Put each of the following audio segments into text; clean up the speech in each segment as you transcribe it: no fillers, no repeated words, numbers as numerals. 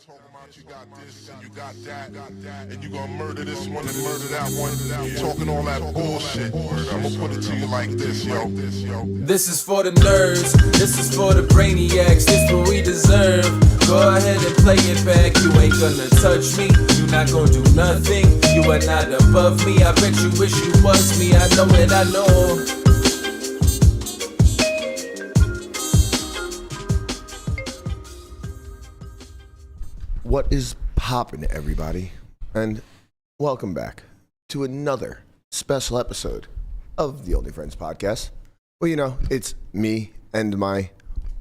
Talking about you got this and you got that, and you gonna murder this one and murder that one. Talking all that bullshit. I'm gonna put it to you like this, yo. This is for the nerds, this is for the brainiacs, this what we deserve. Go ahead and play it back, you ain't gonna touch me, you not gonna do nothing, you are not above me. I bet you wish you was me, I know it, I know. What is poppin', everybody? And welcome back to another special episode of the Only Friends podcast. Well, you know, it's me and my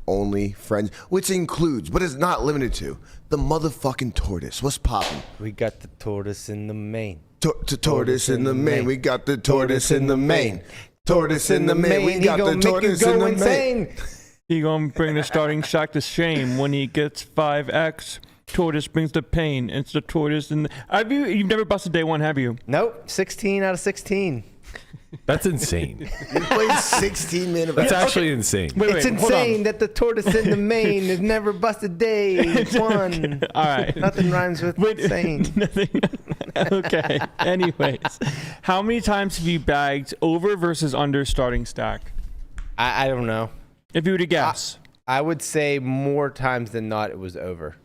only friends, which includes, but is not limited to, the motherfucking Tortoise. What's poppin'? We got the tortoise in the main. Tortoise in the main. We got the tortoise in the main. Tortoise in the main. We got the tortoise in the main. He gonna bring the starting shock to shame when he gets 5x. Tortoise brings the pain. It's the tortoise and you've never busted day one, have you? Nope, 16 out of 16. That's insane. You played 16 minutes. That's actually insane. It's insane that the tortoise in the main has never busted day one. All right. Nothing rhymes with insane. Nothing. Okay. Anyways, how many times have you bagged over versus under starting stack? I don't know. If you were to guess. I would say more times than not it was over.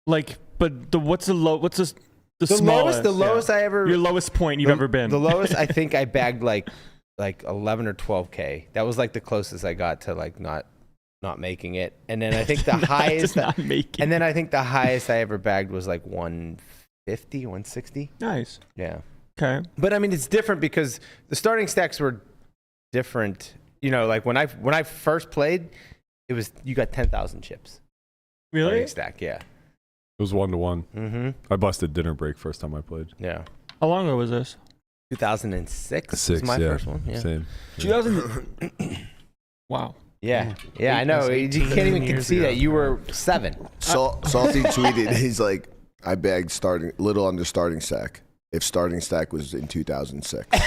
Like, but what's the smallest? The lowest I ever... Your lowest point you've ever been. The lowest, I think I bagged like 11 or 12K. That was like the closest I got to like not making it. And then I think the highest... not making and then I think the highest I ever bagged was like 150, 160. Nice. Yeah. Okay. But I mean, it's different because the starting stacks were different. You know, like when I first played, it was, you got 10,000 chips. Really? Starting stack, yeah. It was 1-to-1. Mm-hmm. I busted dinner break first time I played. Yeah. How long ago was this? 2006 was my first one. Yeah. Same. 2000. Wow. Yeah. Yeah, I know. You can't even conceive that. You were 7. Salty tweeted, he's like, I bagged little under starting stack. If starting stack was in 2006. That's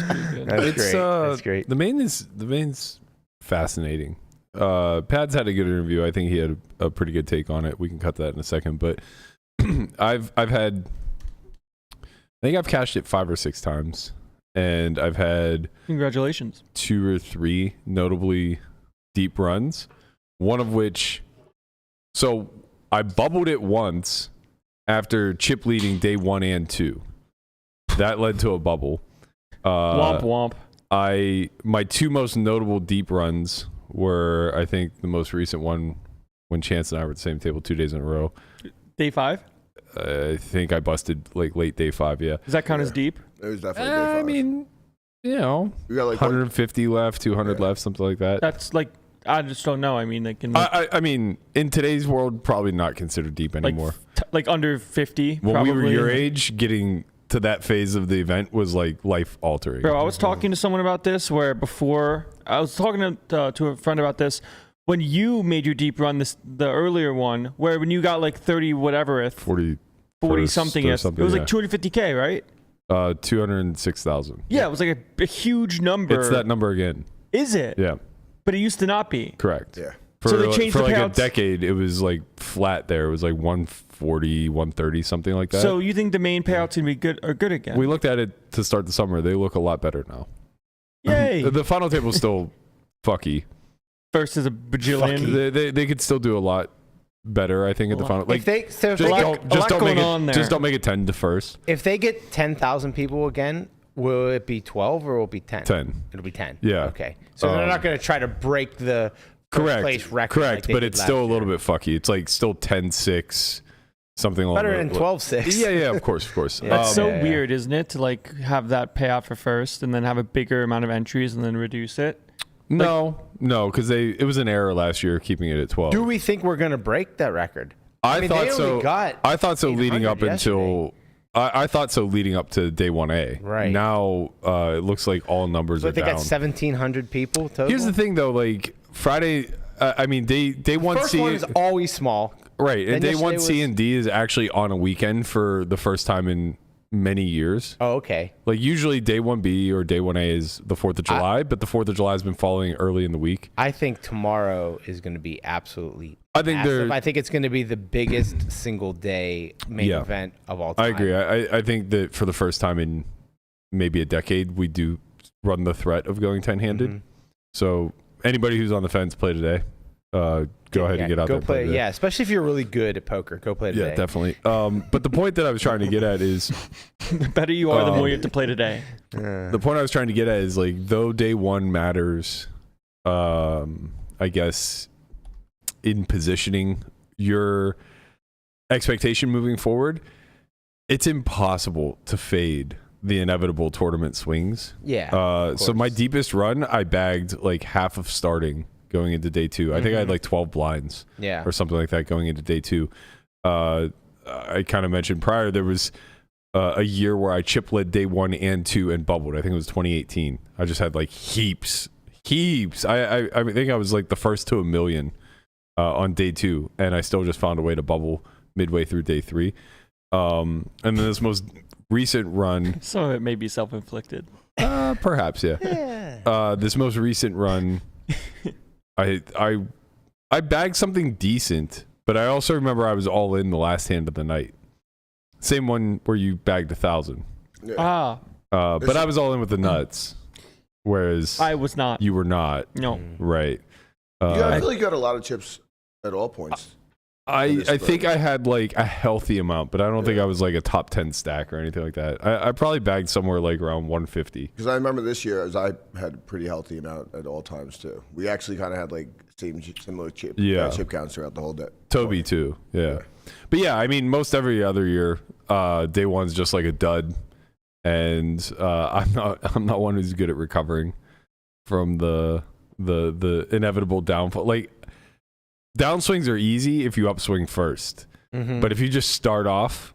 pretty good. That's great. The main's fascinating. Pad's had a good interview. I think he had a pretty good take on it. We can cut that in a second. But I think I've cashed it 5 or 6 times, and I've had Congratulations. 2 or 3 notably deep runs. One of which, so I bubbled it once after chip leading day 1 and 2. That led to a bubble. Womp womp. My 2 most notable deep runs were, I think, the most recent one when Chance and I were at the same table 2 days in a row. Day 5? I think I busted like late day 5, yeah. Does that count as deep? It was definitely day 5. I mean, you know, we got like 150 left, 200 left, something like that. That's like, I just don't know. I mean, they can. I mean, in today's world, probably not considered deep anymore. Like under 50. When probably. we were your age, getting to that phase of the event was like life altering. Bro, I was talking to someone about this where before I was talking to a friend about this when you made your deep run, the earlier one, where when you got like 30 whatever, 40 something, it was like 250K, right? 206,000. Yeah, it was like a huge number. It's that number again. Is it? Yeah. But it used to not be. Correct. Yeah. So they changed for the like payouts? a decade, it was like flat there. It was like 140, 130, something like that. So you think the main payouts gonna be good again? We looked at it to start the summer. They look a lot better now. Yay! The final table's still fucky. Versus a bajillion. They could still do a lot better, I think, at the final. Like, Just don't make it 10 to first. If they get 10,000 people again, will it be 12 or will it be 10? 10. It'll be 10. Yeah. Okay. So they're not going to try to break the first place record. Correct. But it's still a little bit fucky. It's like still 10-6, something along better than 12-6. Yeah, of course. That's so weird, isn't it? To like have that payout for first and then have a bigger amount of entries and then reduce it. No, because it was an error last year keeping it at 12. Do we think we're going to break that record? I mean, thought they so. only got I thought so leading up 800 until. I thought so leading up to day 1A. Right. Now it looks like all numbers are they down. got 1,700 people total. Here's the thing, though. Like Friday, I mean, day 1 First C one is always small. right, and Then day 1 yesterday C and D is actually on a weekend for the first time in many years. Oh, okay. Like usually day 1B or day 1A is the 4th of July, but the 4th of July has been falling early in the week. I think tomorrow is going to be absolutely I think massive. I think it's going to be the biggest single day main event of all time. I agree. I think that for the first time in maybe a decade, we do run the threat of going 10-handed. Mhm. So anybody who's on the fence, play today. Go ahead and get out there and play today. Yeah, especially if you're really good at poker. Go play today. Yeah, definitely. But the point that I was trying to get at is The better you are, the more you have to play today. the point I was trying to get at is like though day one matters, I guess in positioning your expectation moving forward, it's impossible to fade the inevitable tournament swings. Yeah. So my deepest run, I bagged like half of starting going into day two. I think I had like 12 blinds or something like that going into day two. I kind of mentioned prior, there was a year where I chip led day 1 and 2 and bubbled. I think it was 2018. I just had like heaps. I think I was like the first to 1 million on day 2, and I still just found a way to bubble midway through day 3. And then this most recent run, Some of it may be self-inflicted. perhaps, yeah. This most recent run, I bagged something decent, but I also remember I was all in the last hand of the night. Same one where you bagged 1,000. Yeah. But I was all in with the nuts, whereas I was not. you were not. No. Right. I feel like you got a lot of chips at all points. I think I had like a healthy amount, but I don't think I was like a top 10 stack or anything like that. I probably bagged somewhere like around 150. Because I remember this year, as I had a pretty healthy amount at all times too. We actually kind of had like similar chip counts throughout the whole day. Toby too, yeah. But yeah, I mean, most every other year, day one's just like a dud, and I'm not one who's good at recovering from the inevitable downfall. Like downswings are easy if you upswing first, but if you just start off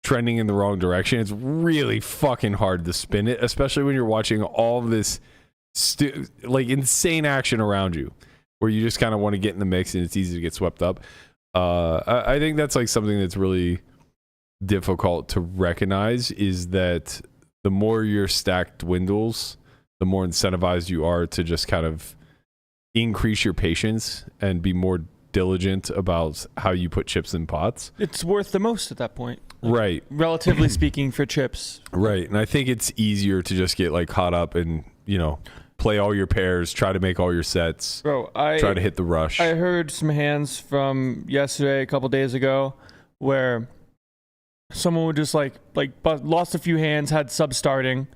trending in the wrong direction, it's really fucking hard to spin it, especially when you're watching all this like insane action around you, where you just kind of want to get in the mix and it's easy to get swept up. I think that's like something that's really difficult to recognize, is that the more your stack dwindles, the more incentivized you are to just kind of increase your patience and be more diligent about how you put chips in pots. It's worth the most at that point. Right. Relatively speaking for chips. Right. And I think it's easier to just get like caught up and, you know, play all your pairs, try to make all your sets, Bro, try to hit the rush. I heard some hands from yesterday, a couple days ago, where someone would just like lost a few hands, had sub starting,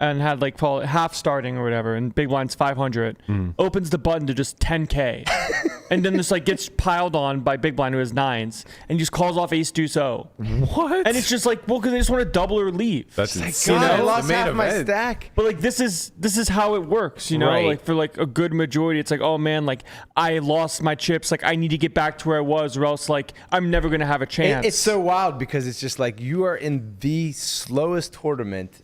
and had like call it half starting or whatever, and big blind's 500, opens the button to just 10K, and then just like gets piled on by big blind who has 9s, and just calls off ace deuce O. What? And it's just like, well, because they just want to double or leave. That's Like, insane. God, I The lost main half my event. stack. But like this is how it works, you know. Right. Like for like a good majority, it's like, oh man, like I lost my chips, like I need to get back to where I was, or else like I'm never gonna have a chance. It's so wild because it's just like you are in the slowest tournament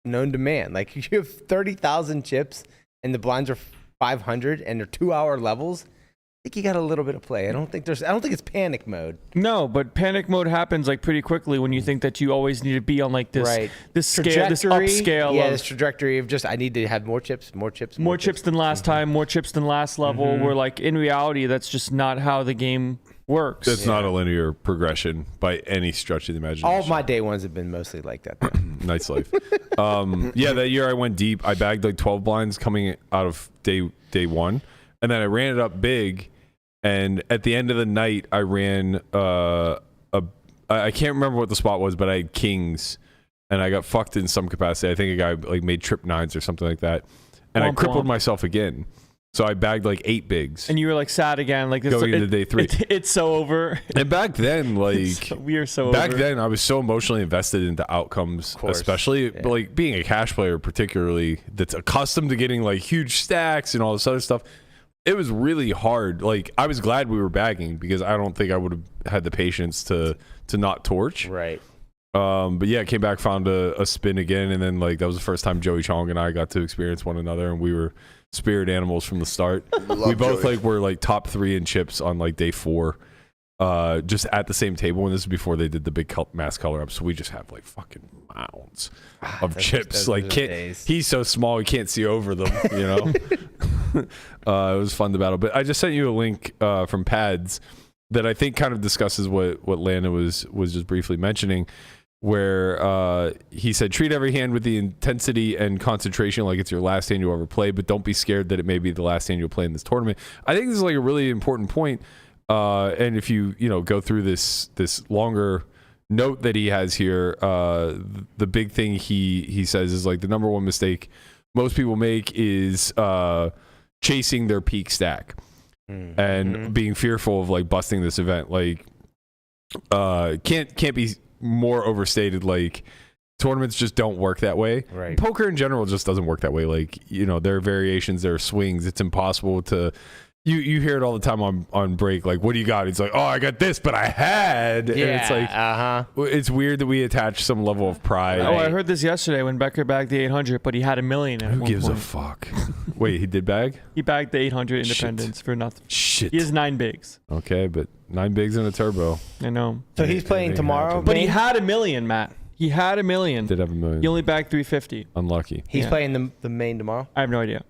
known to man. Like you have 30,000 chips and the blinds are 500 and they're 2-hour levels. I think you got a little bit of play. I don't think it's panic mode. No, but panic mode happens like pretty quickly when you think that you always need to be on like this this scale, this upscale. Yeah, this trajectory of just I need to have more chips than last time, more chips than last level. Where like in reality, that's just not how the game works. It's not a linear progression by any stretch of the imagination. All of my day ones have been mostly like that. Nice life. Yeah, that year I went deep. I bagged like 12 blinds coming out of day one, and then I ran it up big. And at the end of the night, I ran I can't remember what the spot was, but I had kings, and I got fucked in some capacity. I think a guy like made trip 9s or something like that, and I crippled myself again. So I bagged like 8 bigs. And you were like sad again, like this, going into day 3. It's so over. And back then, like we are so back over. then, I was so emotionally invested into outcomes, especially but like being a cash player, particularly that's accustomed to getting like huge stacks and all this other stuff. It was really hard. Like I was glad we were bagging because I don't think I would have had the patience to not torch. Right. But yeah, I came back, found a spin again, and then like that was the first time Joey Chong and I got to experience one another, and we were spirit animals from the start. We both Joey. like were like top 3 in chips on like day 4. just at the same table. And this is before they did the big mass color up. So we just have like fucking mounds of chips. Like he's so small, he can't see over them, you know? It was fun to battle. But I just sent you a link from Pads that I think kind of discusses what Landon was just briefly mentioning, where he said, treat every hand with the intensity and concentration like it's your last hand you'll ever play, but don't be scared that it may be the last hand you'll play in this tournament. I think this is like a really important point. And if you go through this longer note that he has here, the big thing he says is like the number one mistake most people make is chasing their peak stack and being fearful of like busting this event. Like can't be more overstated. Like tournaments just don't work that way. Right. Poker in general just doesn't work that way. Like, there are variations, there are swings. It's impossible to you hear it all the time on break. Like, what do you got? It's like, oh, I got this, but I had. Yeah. And it's like, it's weird that we attach some level of pride. Oh, I heard this yesterday when Becker bagged the 800, but he had $1 million at Who one gives point. a fuck? Wait, he did bag? He bagged the 800 Independence for nothing. Shit. He has 9 bigs. Okay, but 9 bigs and a turbo. I know. So he's playing tomorrow? But he had $1 million, Matt. He had $1 million. Did have $1 million. He only bagged 350. Unlucky. He's playing the main tomorrow? I have no idea.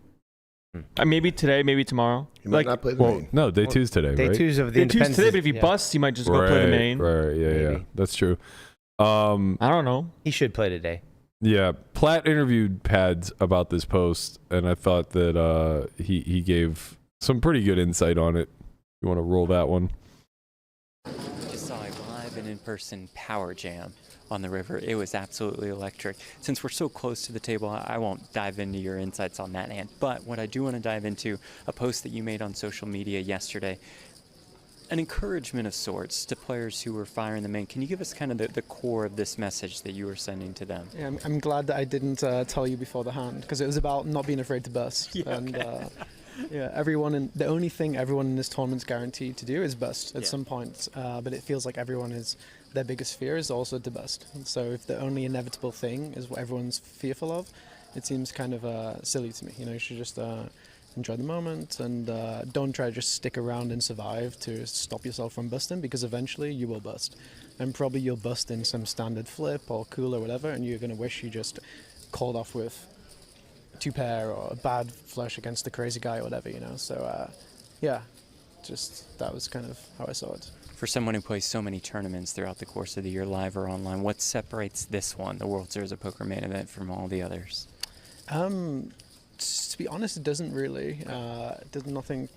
Maybe today, maybe tomorrow. He might not play the main. No, day two's today, Day right? two's of the Day two's Independence. today, but if he busts, he might just go play the main. Right, yeah, Maybe. That's true. I don't know. He should play today. Yeah, Platt interviewed Pads about this post, and I thought that he gave some pretty good insight on it. You want to roll that one? Just saw a live and in-person power jam on the river. It was absolutely electric. Since we're so close to the table, I won't dive into your insights on that hand. But what I do want to dive into, a post that you made on social media yesterday, an encouragement of sorts to players who were firing the main. Can you give us kind of the core of this message that you were sending to them? Yeah, I'm glad that I didn't tell you before the hand, because it was about not being afraid to bust. Yeah, and okay. the only thing everyone in this tournament's guaranteed to do is bust at some point. But it feels like their biggest fear is also to bust. And so if the only inevitable thing is what everyone's fearful of, it seems kind of silly to me. You should just enjoy the moment and don't try to just stick around and survive to stop yourself from busting, because eventually you will bust. And probably you'll bust in some standard flip or cool or whatever, and you're going to wish you just called off with 2-pair or a bad flush against the crazy guy or whatever, So, just that was kind of how I saw it. For someone who plays so many tournaments throughout the course of the year, live or online, what separates this one, the World Series of Poker main event, from all the others? To be honest, it doesn't really. There's nothing.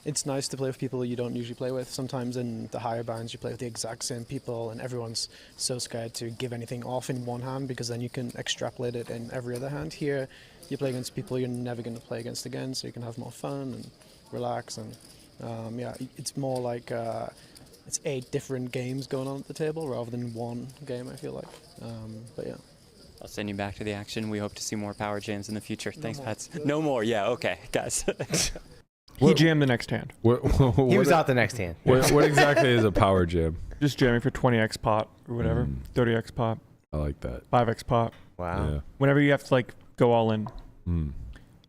It's nice to play with people you don't usually play with. Sometimes in the higher bands, you play with the exact same people, and everyone's so scared to give anything off in one hand, because then you can extrapolate it in every other hand. Here, you play against people you're never going to play against again, so you can have more fun and relax. And it's more like it's 8 different games going on at the table rather than one game, I feel like. But yeah. I'll send you back to the action. We hope to see more power jams in the future. Thanks, Pats. No more. Yeah, okay, guys. He jammed the next hand. He was out the next hand. What exactly is a power jam? Just jamming for 20x pot or whatever. 30x pot. I like that. 5x pot. Wow. Yeah. Whenever you have to go all in.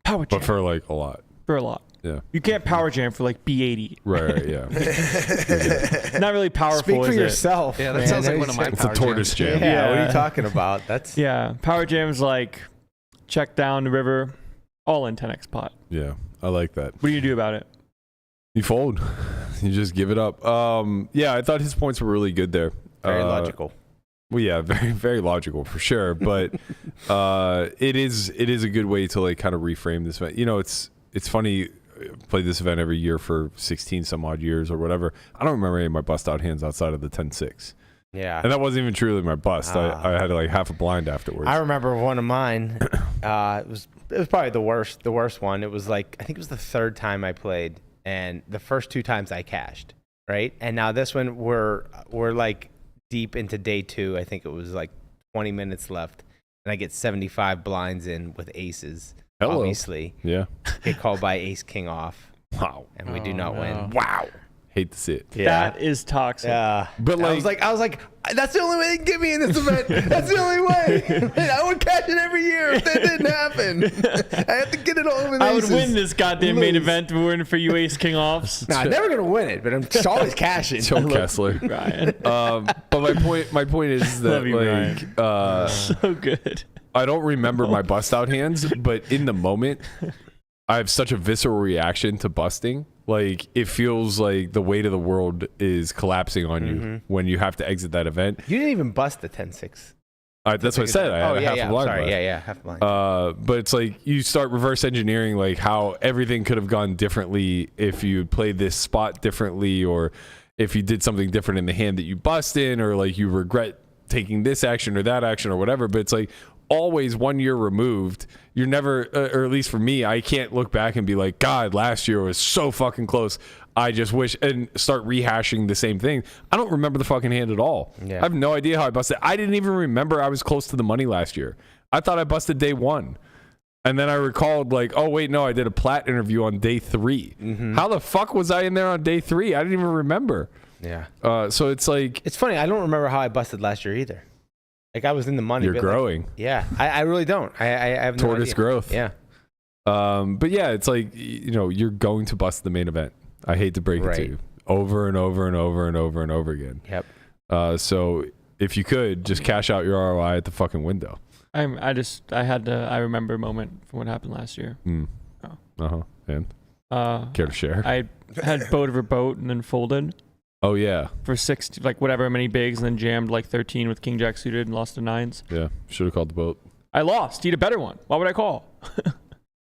Power jam. But for like a lot. For a lot. Yeah. You can't power jam for B80. Right, yeah. Not really powerful, Speak for is it? yourself. Yeah, that man. sounds like one of my It's a power tortoise jams. jam. Yeah, what are Yeah. you talking about? That's Yeah. Power jam's check down the river, all in 10x pot. Yeah, I like that. What do you do about it? You fold. You just give it up. Yeah, I thought his points were really good there. very logical. Well, yeah, very, very logical for sure. But it is a good way to kind of reframe this event. It's funny. I play this event every year for 16 some odd years or whatever. I don't remember any of my bust out hands outside of the 10-6. Yeah. And that wasn't even truly my bust. I had half a blind afterwards. I remember one of mine. It was probably the worst one. It was I think it was the 3rd time I played, and the first 2 times I cashed, right? And now this one we're deep into day 2. I think it was 20 minutes left, and I get 75 blinds in with aces. Hello. Obviously, Yeah. get called by ace king off, Wow. and we do not win. Wow. Hate to see it. Yeah. That is toxic. Yeah. But I was like, that's the only way they can get me in this event. That's the only way. I would cash it every year if that didn't happen. I have to get it all over the I would aces. win this goddamn main event if we weren't for you ace king offs. Nah, I'm never gonna win it, but I'm just always cashing. Joe Kessler. Ryan. But my point is that Love you, like So good. I don't remember my bust out hands, but in the moment, I have such a visceral reaction to busting. Like, it feels like the weight of the world is collapsing on you when you have to exit that event. You didn't even bust the 10-6. That's what I said. I had a half a blind Sorry, left. half a blind. But it's like you start reverse engineering like how everything could have gone differently if you played this spot differently, or if you did something different in the hand that you bust in, or like you regret taking this action or that action or whatever. But it's like always 1 year removed. You're never, or at least for me, I can't look back and be like, God, last year was so fucking close. I just wish, and start rehashing the same thing. I don't remember the fucking hand at all. Yeah. I have no idea how I busted. I didn't even remember I was close to the money last year. I thought I busted day 1. And then I recalled like, oh wait, no, I did a plat interview on day 3. How the fuck was I in there on day 3? I didn't even remember. Yeah. So it's like, It's funny. I don't remember how I busted last year either. Like, I was in the money. you're but growing. yeah. I really don't. I have no Tortoise idea. growth. Yeah. But yeah, it's like, you know, you're going to bust the main event. I hate to break it to you. Over and over and over and over and over again. Yep. So if you could just cash out your ROI at the fucking window. I remember a moment from what happened last year. Oh. And care to share? I had boat over boat and then folded Oh yeah. for 6, like whatever many bigs, and then jammed like 13 with king jack suited and lost to 9s. Yeah. Should have called the boat. I lost. He had a better one. Why would I call?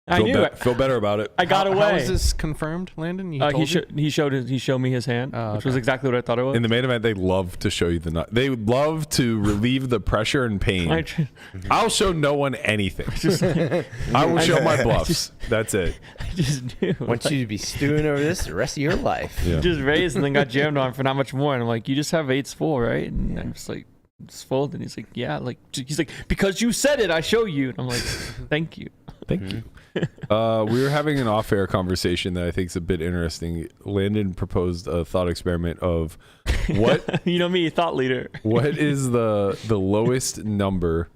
I knew it. Feel better about it. I got away. How is this confirmed, Landon? He showed me his hand, which was exactly what I thought it was. In the main event, they love to show you the nut. They would love to relieve the pressure and pain. I'll show no one anything. I will show my bluffs. That's it. I just knew. I want you to be stewing over this the rest of your life. Yeah. Just raised and then got jammed on for not much more. And I'm like, you just have 8s full, right? And I'm just like, just fold. And he's like, yeah. Like, he's like, because you said it, I show you. And I'm like, thank you. Thank you. We were having an off-air conversation that I think is a bit interesting. Landon proposed a thought experiment of what You know me, thought leader. what is the lowest number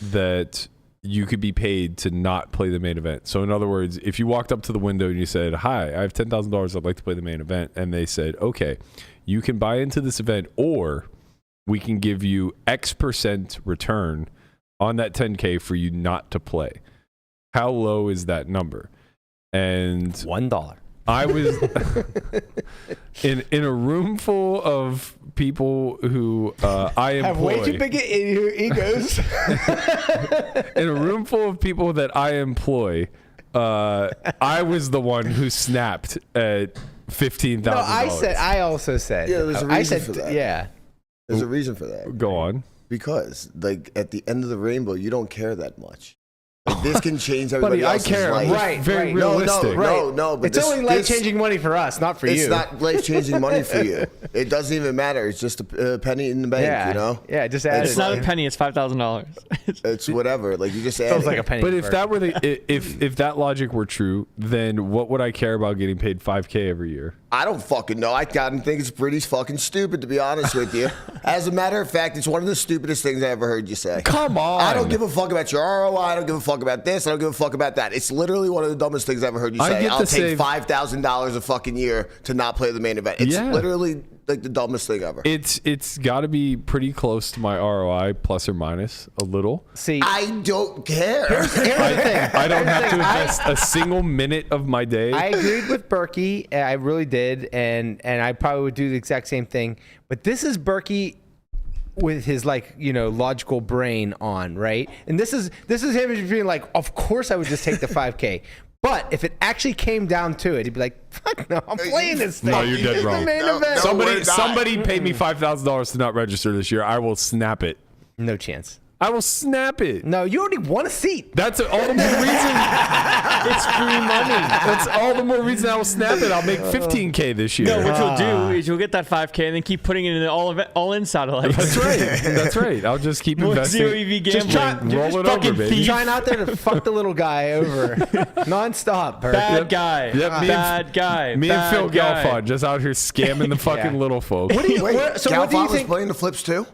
that you could be paid to not play the main event. So in other words, if you walked up to the window and you said, hi, I have $10,000, I'd like to play the main event, and they said, okay, you can buy into this event, or we can give you X% return on that 10K for you not to play. How low is that number? And $1. I was in a room full of people who I employ. Have way too big egos. In a room full of people that I employ, I was the one who snapped at $15,000. No, I also said. Yeah, there's a reason for that. Yeah. There's a reason for that. Go on. Because, like, at the end of the rainbow, you don't care that much. Like, this can change everybody Buddy, I else's care. life. Right, Very right. realistic. No, but It's only life-changing money for us, not for you. It's not life-changing money for you. It doesn't even matter. It's just a penny in the bank, Yeah. you know? Yeah, just add It's it. not a penny, it's $5,000. It's whatever. Like, you just add Feels it. like a penny. But if for- that were if that logic were true, then what would I care about getting paid $5K every year? I don't fucking know. I kind of think it's pretty fucking stupid, to be honest with you. As a matter of fact, it's one of the stupidest things I ever heard you say. Come on. I don't give a fuck about your ROI. I don't give a fuck about this. I don't give a fuck about that. It's literally one of the dumbest things I ever heard you I say. get I'll to take save- $5,000 a fucking year to not play the main event. It's Yeah. literally like the dumbest thing ever. It's got to be pretty close to my ROI, plus or minus a little. See, I don't care. here's the thing. I don't have to invest a single minute of my day. I agreed with Berkey. I really did, and I probably would do the exact same thing. But this is Berkey with his logical brain on, right? And this is him being like, of course I would just take the 5K. But if it actually came down to it, he'd be like, fuck no, I'm playing this thing. No, you're dead It's the wrong. main No, event. no. we're somebody not. somebody pay me $5,000 to not register this year. I will snap it. No chance. I will snap it. No, you already won a seat. That's all the more reason. It's free money. That's all the more reason I will snap it. I'll make $15K this year. No, what you'll do is you'll get that 5K and then keep putting it in the all-in satellite. That's right. That's right. I'll just keep More investing. zero EV gambling. Roll it over, baby. Trying out there to fuck the little guy over nonstop. Bert. Bad guy. Yep, Bad guy. Me and bad Phil guy. Galfond just out here scamming the fucking little folks. Wait, so what do you Galfond was think? playing the flips too?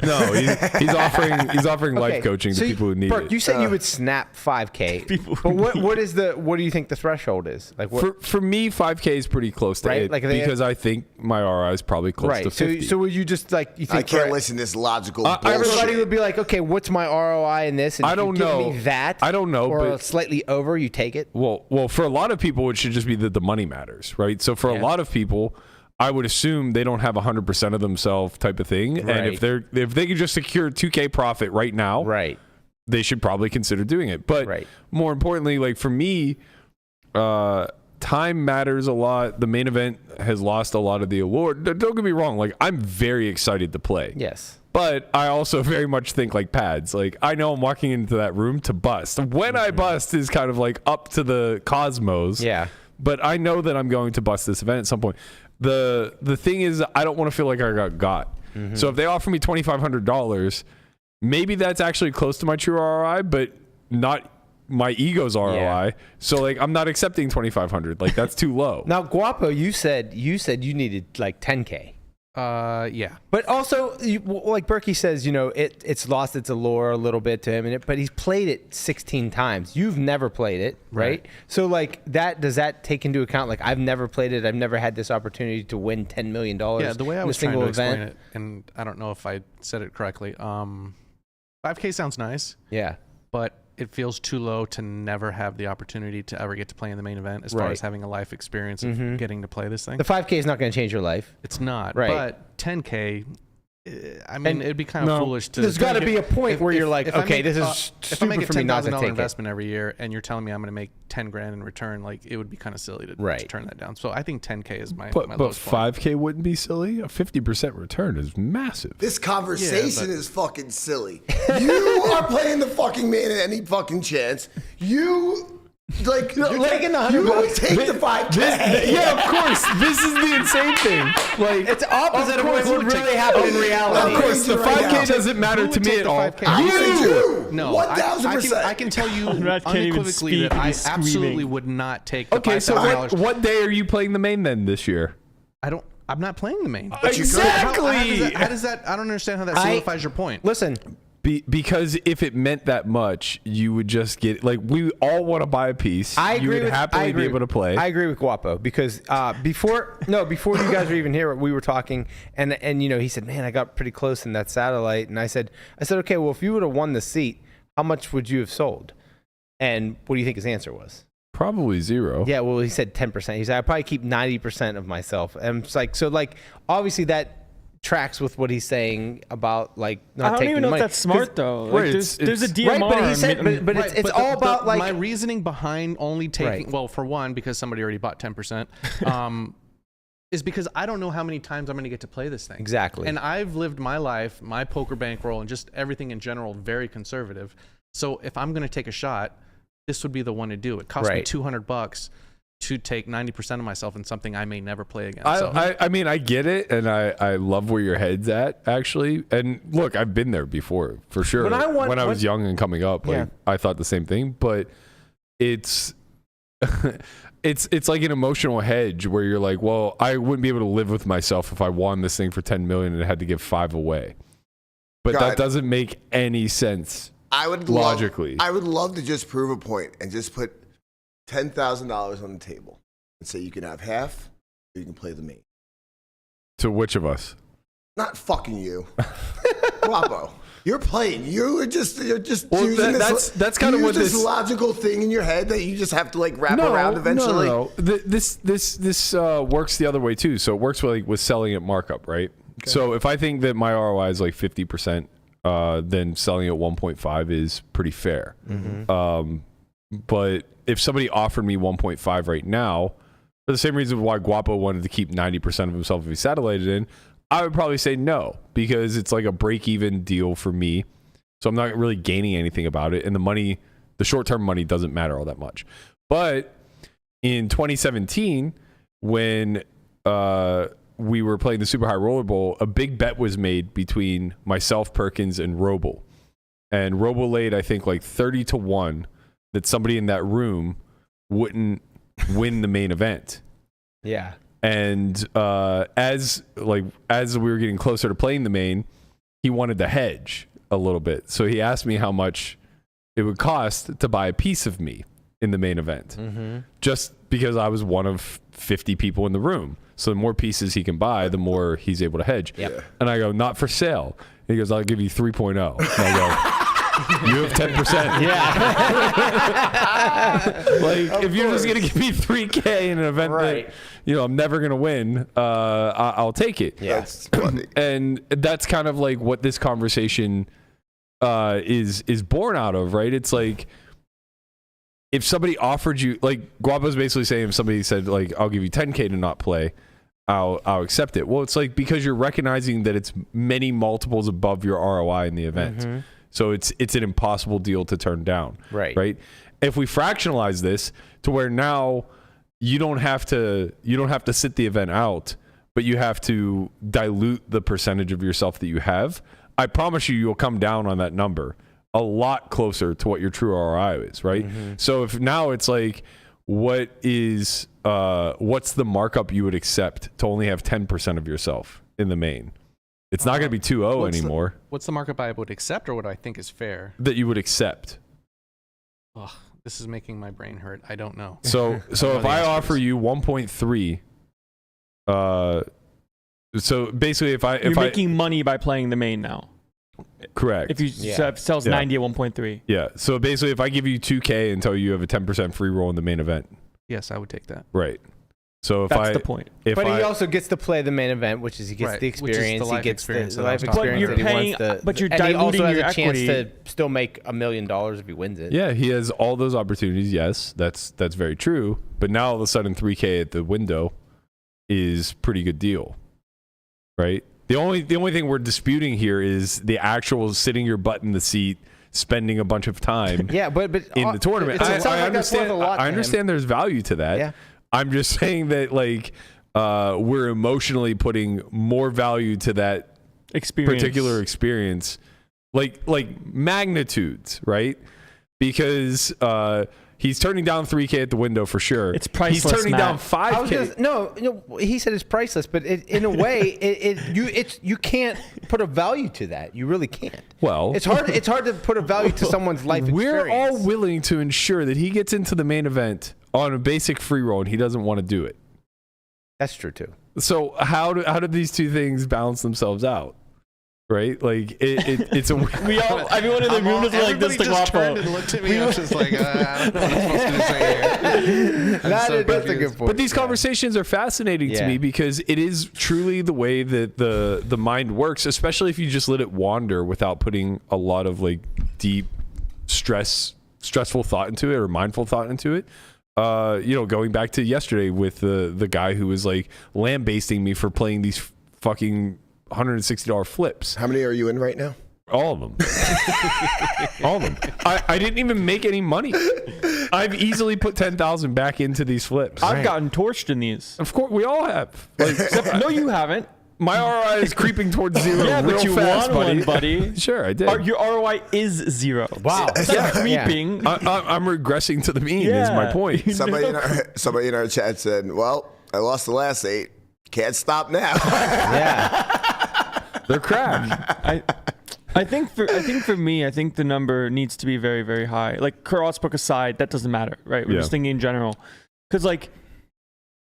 No, he's offering life coaching to people who need Burke, it. you said you would snap 5K. But what do you think the threshold is? Like what? For me, 5K is pretty close to Right, it like because I think my ROI is probably close to 50. So would you just like you think I can't for- listen to this logical Everybody bullshit. would be like, okay, what's my ROI in this? And I if you don't give know. me that. I don't know, Or but- slightly over, you take it. Well, for a lot of people, it should just be that the money matters, right? So for a lot of people, I would assume they don't have 100% of themselves type of thing, and Right. if they could just secure 2K profit right now, Right. they should probably consider doing it. But more importantly, like for me, time matters a lot. The main event has lost a lot of the allure. Don't get me wrong, like I'm very excited to play. Yes. But I also very much think like pads. Like I know I'm walking into that room to bust. When I bust is kind of like up to the cosmos. Yeah. But I know that I'm going to bust this event at some point. The thing is, I don't want to feel like I got. So if they offer me $2,500, maybe that's actually close to my true ROI, but not my ego's ROI. Yeah. So like I'm not accepting $2,500. Like that's too low. Now, Guapo, you said you needed like 10K. Yeah. But also, like Berkey says, it's lost its allure a little bit to him, but he's played it 16 times. You've never played it, right? So, like, does that take into account? Like, I've never played it. I've never had this opportunity to win $10 million. Yeah, the way I in was a trying single to explain event. it, and I don't know if I said it correctly. 5K sounds nice. Yeah. But it feels too low to never have the opportunity to ever get to play in the main event as far as having a life experience of getting to play this thing. The 5K is not going to change your life. It's not. Right. But 10K, I mean, it'd be kind of foolish to. There's got to be a point where you're like, okay, this is if I make stupid a for me not to $10,000 take it. investment every year, and you're telling me I'm going to make 10 grand in return, like it would be kind of silly to turn that down. So I think 10K is my But lowest point. 5K wouldn't be silly. A 50% return is massive. This conversation is fucking silly. You are playing the fucking man at any fucking chance. You like you're taking the $100 You would bucks. take the 5K. Yeah, of course. This is the insane thing. Like It's opposite of what would really happen in reality. Of course, the Right 5K now. doesn't matter Who to would me take at the all. 5K? You. No, 1,000%. I can tell you Conrad can't even unequivocally speak. that I He's absolutely screaming. would not take the Okay, so $5,000. what day are you playing the main then this year? I'm not playing the main. Exactly. How does that? I don't understand how that solidifies your point. Listen, Because if it meant that much, you would just get like we all want to buy a piece. I agree You would happily be able to play. I agree with Guapo because before you guys were even here, we were talking, and he said, "Man, I got pretty close in that satellite," and I said, "Okay, well, if you would have won the seat, how much would you have sold?" And what do you think his answer was? Probably zero. Yeah, well, he said 10%. He said, "I probably keep 90% of myself," and it's like, so like obviously that tracks with what he's saying about like not I don't taking even know money. if that's smart though. Right, Like, there's a DMR. Right, but he said, but Right, it's all about like my reasoning behind only taking. Right. Well, for one, because somebody already bought 10%, is because I don't know how many times I'm going to get to play this thing. Exactly. And I've lived my life, my poker bankroll, and just everything in general, very conservative. So if I'm going to take a shot, this would be the one to do. It cost me $200 to take 90% of myself in something I may never play again. I mean, I get it, and I love where your head's at, actually. And look, I've been there before, for sure. When I was young and coming up, like I thought the same thing. But it's it's like an emotional hedge where you're like, well, I wouldn't be able to live with myself if I won this thing for $10 million and had to give 5 away. But that doesn't make any sense. Logically. I would love to just prove a point and just put $10,000 on the table and say you can have half or you can play the main. To which of us? Not fucking you. Guapo. You're playing. You're just Well, using that's kind of what this this logical thing in your head that you just have to like wrap around eventually. No. This works the other way too. So it works with selling at markup, right? Okay. So if I think that my ROI is like 50%, then selling at 1.5 is pretty fair. Mm-hmm. But if somebody offered me 1.5 right now, for the same reason why Guapo wanted to keep 90% of himself if he satellited in, I would probably say no, because it's like a break-even deal for me. So I'm not really gaining anything about it. And the short-term money doesn't matter all that much. But in 2017, when we were playing the Super High Roller Bowl, a big bet was made between myself, Perkins, and Roble. And Roble laid, I think, like 30-1 that somebody in that room wouldn't win the main event. Yeah. And as we were getting closer to playing the main, he wanted to hedge a little bit. So he asked me how much it would cost to buy a piece of me in the main event. Just because I was one of 50 people in the room. So the more pieces he can buy, the more he's able to hedge. Yep. And I go, not for sale. He goes, I'll give you 3.0. And I go, you have 10%. Yeah. Like, if you're just going to give me $3K in an event that, I'm never going to win, I'll take it. Yeah. That's funny. And that's kind of like what this conversation is born out of, right? It's like, if somebody offered you, like Guapo's basically saying, if somebody said, like, I'll give you 10K to not play, I'll accept it. Well, it's like, because you're recognizing that it's many multiples above your ROI in the event. So it's an impossible deal to turn down. Right. If we fractionalize this to where now you don't have to sit the event out, but you have to dilute the percentage of yourself that you have, I promise you'll come down on that number a lot closer to what your true ROI is, right? So if now it's like, what's the markup you would accept to only have 10% of yourself in the main? It's not going to be 2-0 anymore. What's the markup I would accept, or what I think is fair? That you would accept. Ugh, this is making my brain hurt. I don't know. So if I offer you 1.3, so basically you're making money by playing the main now. Correct. If you sells 90 at 1.3. Yeah. So basically, if I give you 2K and tell you have a 10% free roll in the main event. Yes, I would take that. Right. So that's the point. But he also gets to play the main event, which is he gets the experience, he gets the life experience that he wants to. But you're diluting your equity. And he also has a chance to still make $1 million if he wins it. Yeah, he has all those opportunities. Yes, that's very true. But now all of a sudden, 3K at the window is pretty good deal, right? The only thing we're disputing here is the actual sitting your butt in the seat, spending a bunch of time. Yeah, but in the tournament, I understand. I understand there's value to that. Yeah. I'm just saying that we're emotionally putting more value to that particular experience, like magnitudes, right? Because he's turning down 3K at the window for sure. It's priceless. He's turning down Matt. 5K. No, he said it's priceless, but in a way, you can't put a value to that. You really can't. Well, it's hard to put a value to someone's life experience. We're all willing to ensure that he gets into the main event on a basic free roll, and he doesn't want to do it. That's true too. So how do these two things balance themselves out? Right, like it's a everyone in the room is like this. Just turned and looked at me. I was just like, I don't know what I'm supposed to say here. That's a good point. But these conversations are fascinating to me because it is truly the way that the mind works, especially if you just let it wander without putting a lot of like deep stressful thought into it or mindful thought into it. Going back to yesterday with the guy who was like lambasting me for playing these fucking $160 flips. How many are you in right now? All of them. All of them. I didn't even make any money. I've easily put 10,000 back into these flips. I've gotten torched in these. Of course, we all have. No, you haven't. My ROI is creeping towards zero. Yeah, real but you fast, won one, buddy. Sure, I did. Your ROI is 0. Wow. It's not creeping. I'm regressing to the mean. Is my point. Somebody in our chat said, "Well, I lost the last 8. Can't stop now." Yeah. They're crap. I think for me, I think the number needs to be very, very high. Like Crossbook aside, that doesn't matter, right? We're just thinking in general, because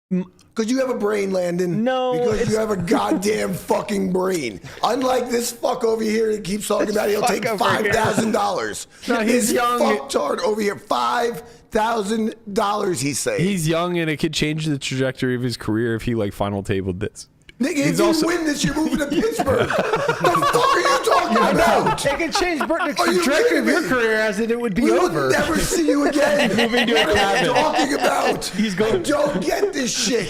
because you have a brain, Landon. No, because you have a goddamn fucking brain. Unlike this fuck over here that keeps talking about he'll take $5,000. No, he's young. Fucktard over here, $5,000. He's saying he's young and it could change the trajectory of his career if he final tabled this. Nigga, if you win this, you're moving to Pittsburgh. The fuck are you talking talking about? It could change the Are you trajectory of kidding your me? career as it would be We over. will never see you again. Moving to a What are you cabin. talking about? He's going- I don't get this shit.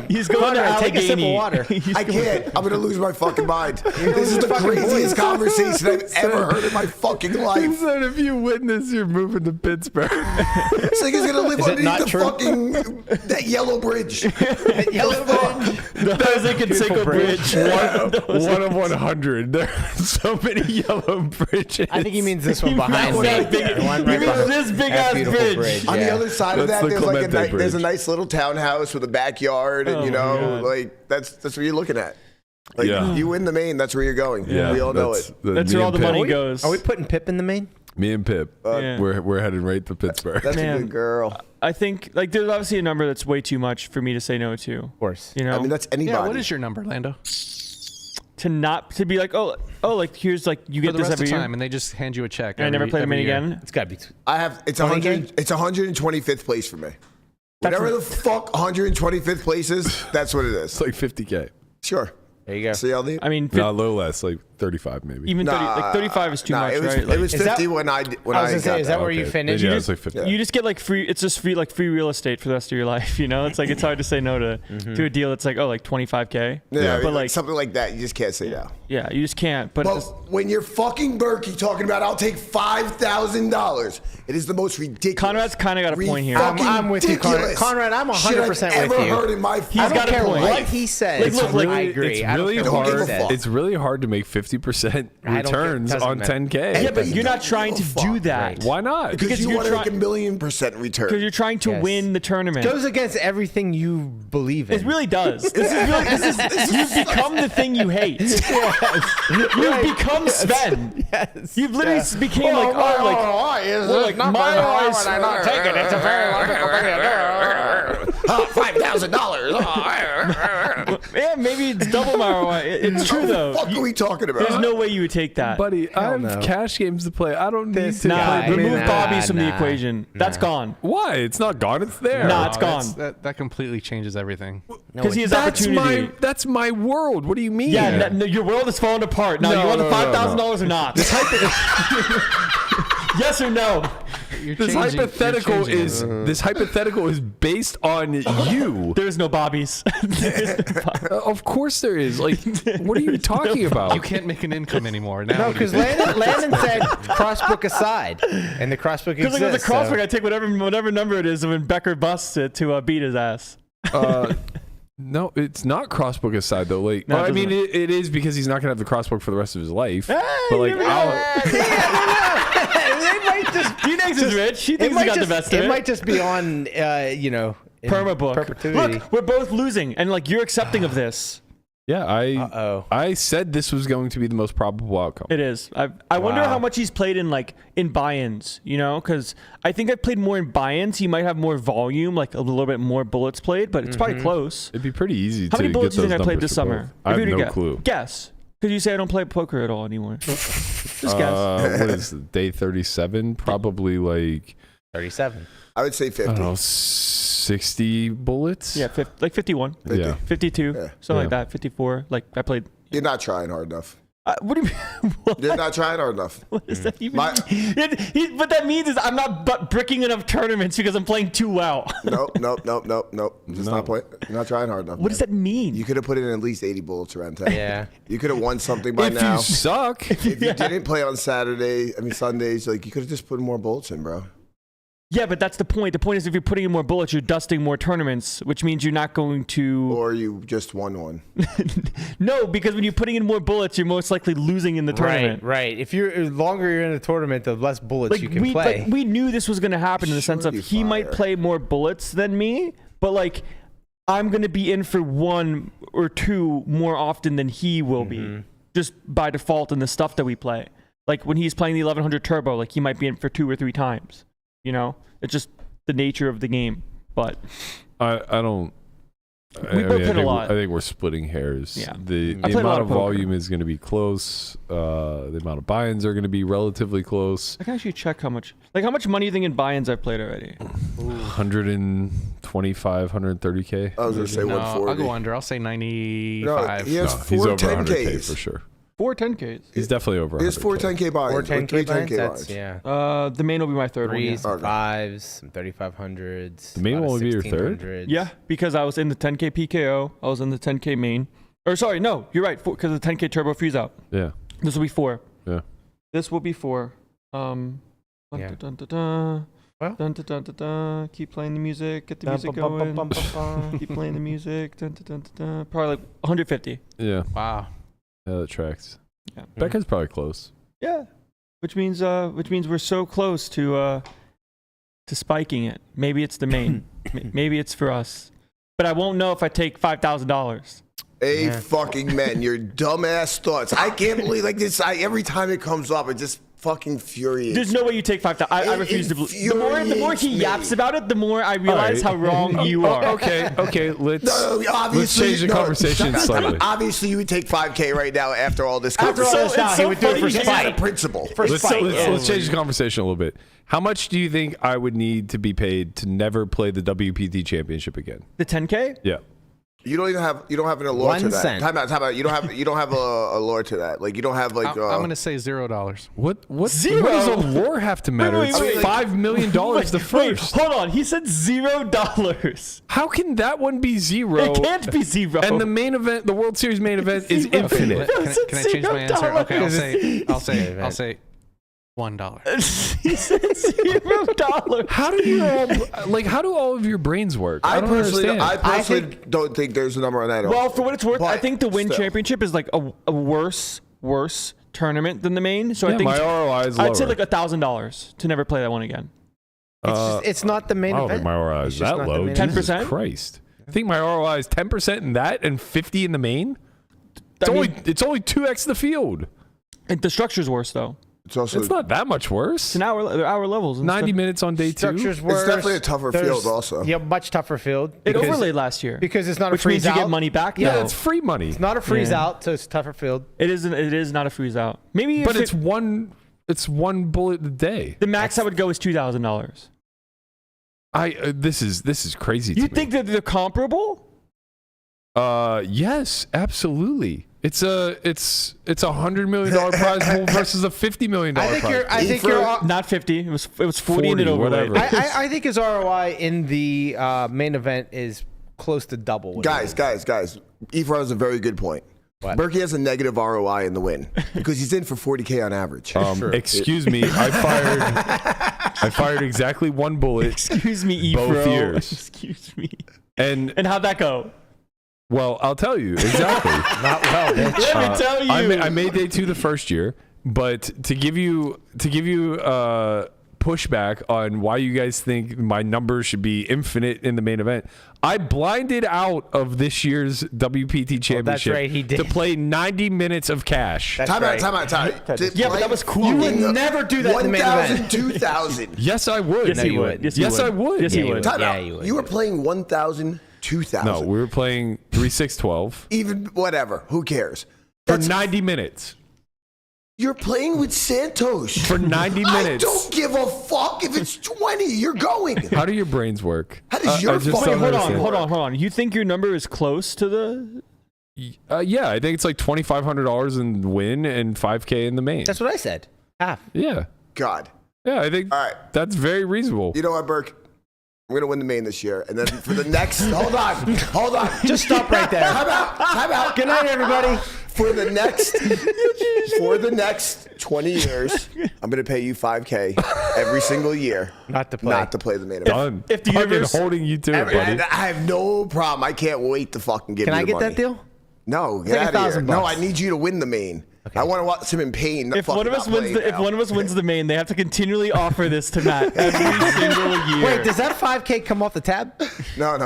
He's going to Conrad, take a sip of Allegheny. water. I can't. I'm gonna lose my fucking mind. This is the craziest conversation I've ever heard in my fucking He life. said if you witness, you're moving to Pittsburgh. It's like he's gonna live Is it underneath not the true? fucking that yellow bridge. Yellow bridge. The Jose Canseco Bridge. One of 100. There are so many yellow bridges. I think he means this one behind me. That big- The one he right means behind- this big that ass beautiful bridge. On the yeah. other side of That's that, the there's like Clemente there's a Bridge. nice little townhouse with a backyard, and Oh you my know, God. like that's what you're looking at. Like Yeah. you win the main, that's where you're going. Yeah, We all know it. That's me where all and the Pip- money goes. Are we putting Pip in the main? Me and Pip, Yeah. we're heading right to Pittsburgh. That's a Man. good girl. I think like there's obviously a number that's way too much for me to say no to. Of course. You know, I mean, that's anybody. Yeah, what is your number, Lando? to be like, oh, like here's like you For get the this rest every of year. time, and they just hand you a check. And I never every- played the every main year. again. It's got to be. I have it's 20K? 100. It's 125th place for me. That's Whatever the fuck 125th place is, that's what it is. It's like 50K. Sure. There you go. See all the. I mean, No, a little less, like 35 maybe. even 30, like 35 is too Nah, much, it was, right? Like, It was Is that- 50 when I I was got gonna say, is that where you Okay. finished? Yeah, You it's like 50. you just get like free. It's just free, like free real estate for the rest of your life. You know, it's like it's hard to say no to a deal that's like like 25K. Yeah, I mean, but like something like that, you just can't say no. yeah, you just can't. But But it's- when you're fucking Berkey talking about, I'll take $5,000, it is the most ridiculous. Conrad's kind of got a point here. I'm with you, Conrad. ridiculous Conrad, I'm shit I've 100% with ever you. heard in my I He's don't got a care point. what life. he says. Like, look, I agree. It's I don't really care what he hard. says. It's really hard to make 50% I don't care. returns Doesn't on matter. 10K. yeah, but you you're not don't trying to give a do fuck, that. Why not? Because you you're want to make try- 1,000,000% return. Because you're trying to Yes. win the tournament. Goes against everything you believe in. It really does. You've become the thing you hate. You've become Sven. Yes. You've literally became like, like my eyes. It's a very wonderful thing to do. $5,000. Yeah, maybe it's double my ROI. It's true though. What the fuck are we talking about? There's no way you would take that. Buddy, I have no. cash games to play. I don't need This to guy- play. remove Nah, Bobby's from the nah, equation. That's gone. Why? It's not gone. It's there. Nah, it's that's- gone. That completely changes everything. Because he has That's opportunity. that's my world. What do you mean? Yeah, no, your world is falling apart. Now, No, you want the no, no, $5,000 or not? Yes or no? You're This changing- you're hypothetical changing is it. this hypothetical is based on you. There's no Bobbies. Of course there is. Like, what are you talking about? You can't make an income anymore now. No, what do you because think? Landon said Crossbook aside, and the Crossbook Because exists. like with the Crossbook, so- I take whatever number it is when Becker busts it to beat his ass. No, it's not Crossbook aside though. Like, No, well, it I mean, doesn't. it is because he's not gonna have the Crossbook for the rest of his life. Hey, but like, you never it might just D-Nex is rich. He it thinks he might got the just, best of it. it might just be on in Permabook. perpetuity. Look, we're both losing, and like you're accepting of this. yeah, Uh-oh. I said this was going to be the most probable outcome. It is. I wonder Wow. how much he's played in buy-ins. You know, because I think I've played more in buy-ins. He might have more volume, like a little bit more bullets played, but it's probably close. It'd be pretty easy How to many get bullets do you those think I played numbers this for summer? both. I If have you were to no clue. Guess. Because you say I don't play poker at all anymore. Just guess. What is it, day 37? Probably like 37. I would say 50. I don't know, 60 bullets. Yeah, like 51, Yeah. 52, Yeah. something like that. 54. Like I played. You're not trying hard enough. What do you mean? What? You're not trying hard enough. What does that even My- mean? What that means is I'm not bricking enough tournaments because I'm playing too well. Nope. Just not playing. You're not trying hard enough. What does that mean? You could have put in at least 80 bullets around 10. Yeah. You could have won something by If now. you suck, If you didn't play on Sundays, like you could have just put more bullets in, bro. Yeah, but that's the point. The point is if you're putting in more bullets, you're dusting more tournaments, which means you're not going to... Or you just won one. No, because when you're putting in more bullets, you're most likely losing in the tournament. Right. If the longer you're in the tournament, the less bullets you can play. Like, we knew this was going to happen in the sense of Sure, he you might fire. play more bullets than me, but like I'm going to be in for one or two more often than he will be, just by default in the stuff that we play. Like when he's playing the 1100 Turbo, like he might be in for 2 or 3 times. You know, it's just the nature of the game. But I don't. We both hit a lot. I think we're splitting hairs. Yeah. The I played a lot amount of of poker. volume is going to be close. The amount of buy-ins are going to be relatively close. I can actually check how much money you think in buy-ins I've played already. 125, 130K. I was going to say No, 140. I'll go under. I'll say 95. No, he has He's 4 over 100K 10Ks. for sure. 4 10Ks. He's definitely over. There's 4 10K buy-ins. 4 10K 3 buy-ins, 10K that's, buy-ins. yeah. The main will be my third one. Yeah. 3s, some 5s, some 3500s. The main a lot will of be your third? 1600s. Yeah, because I was in the 10K PKO. I was in the 10K main. Or sorry, no, you're right. Because the 10K turbo freeze out. Yeah. This will be 4. Yeah. This will be 4. Yeah. Dun, dun, dun, dun. Well. Dun, dun, dun, dun, dun. Keep playing the music. Get the music going. Keep playing the music. Dun, dun, dun, dun, dun. Probably like 150. Yeah. Wow. Yeah, that tracks. Yeah. Becca's probably close. Yeah. Which means we're so close to spiking it. Maybe it's the main. Maybe it's for us. But I won't know if I take $5,000. Fucking man, your dumbass thoughts. I can't believe like this. Every time it comes up, it just fucking infuriates. There's no way you take 5,000. I refuse to believe. The more he yaps about it, the more I realize how wrong you are. Okay. Let's obviously, change the conversation slightly. Obviously, you would take 5K right now after all this. After all this, now he would do it for spite. Principle. Let's change the conversation a little bit. How much do you think I would need to be paid to never play the WPT championship again? The 10K? Yeah. You don't have an allure 1 to that. cent. Time out. You don't have a allure to that. Like you don't have like. I'm gonna say $0. What Zero? What does allure have to matter? Wait, It's wait. $5 million the first. Hold on. He said $0. How can that one be 0? It can't be 0. And the main event, the World Series main event, is infinite. Can I change my answer? Okay, I'll say $1. He said $0. How do you all how do all of your brains work? I don't understand. I personally don't think there's a number on that. Well, for what it's worth, I But think the Win still. Championship is like a worse tournament than the main. So I think my ROI is lower. I'd say like $1,000 to never play that one again. It's not the main I don't event. think my ROI It's is just that not the low. main 10%? Jesus event. Christ. I think my ROI is 10% in that and 50 in the main. It's only 2x the field. The structure's worse though. It's not that much worse. It's an hour levels. And 90 stuff. minutes on day 2. Structure's worse. It's definitely a tougher field also. Yeah, much tougher field. It because- overlaid last year because it's not which a freeze means you out. get money back. Yeah, No. it's free money. It's not a freeze Yeah. out, so it's a tougher field. It isn't. It is not a freeze out. Maybe, But if it's one bullet a day. the max I would go is $2,000. This is crazy. You to me. think that they're comparable? Yes, absolutely. It's a $100 million prize pool versus a $50 million prize pool. I think you're. Not 50. It was 40 and it 40, overlaid. whatever. I think his ROI in the main event is close to double. what it is. Guys. Ephraim has a very good point. What? Berkey has a negative ROI in the win because he's in for 40K on average. Excuse me, I fired exactly one bullet. Excuse me, Both Ephro. years. Excuse me. And how'd that go? well, I'll tell you exactly. Not well, bitch. Let me tell you. I made day 2 the first year, but to give you pushback on why you guys think my numbers should be infinite in the main event, I blinded out of this year's WPT championship that's right, he did. to play 90 minutes of cash. Time out. Yeah, but that was cool. You would never do that in the main event. 2,000. Yes, I would. Yes, he would. Yes, I would. Yes, he Yeah, would. Time Yeah, out. you would. You were playing 1,000, 2,000. No, we were playing 3, 6, 12 Even whatever. Who cares? for 90 minutes. You're playing with Santos For 90 I minutes. don't give a fuck if it's 20. You're going. How do your brains work? How does your I just fucking- don't Wait, understand. hold on. You think your number is close to the? Yeah, I think it's like $2,500 in win and $5K in the main. That's what I said. Half. Yeah. God. Yeah, I think All right. that's very reasonable. You know what, Burke? We're gonna win the main this year, and then for the next, hold on, Just stop right there. Time out. Good night, everybody. For the next 20 years, I'm gonna pay you $5K every single year, Not to play. not to play the main event. Done. if the Fucking universe- holding you to it, And buddy. I have no problem. I can't wait to fucking give Can you I the get money. that deal? No, like get out of here. $1,000 No, bucks. I need you to win the main. I want to watch him in pain. If one of us wins the main, they have to continually offer this to Matt every single year. Wait, does that 5K come off the tab? No.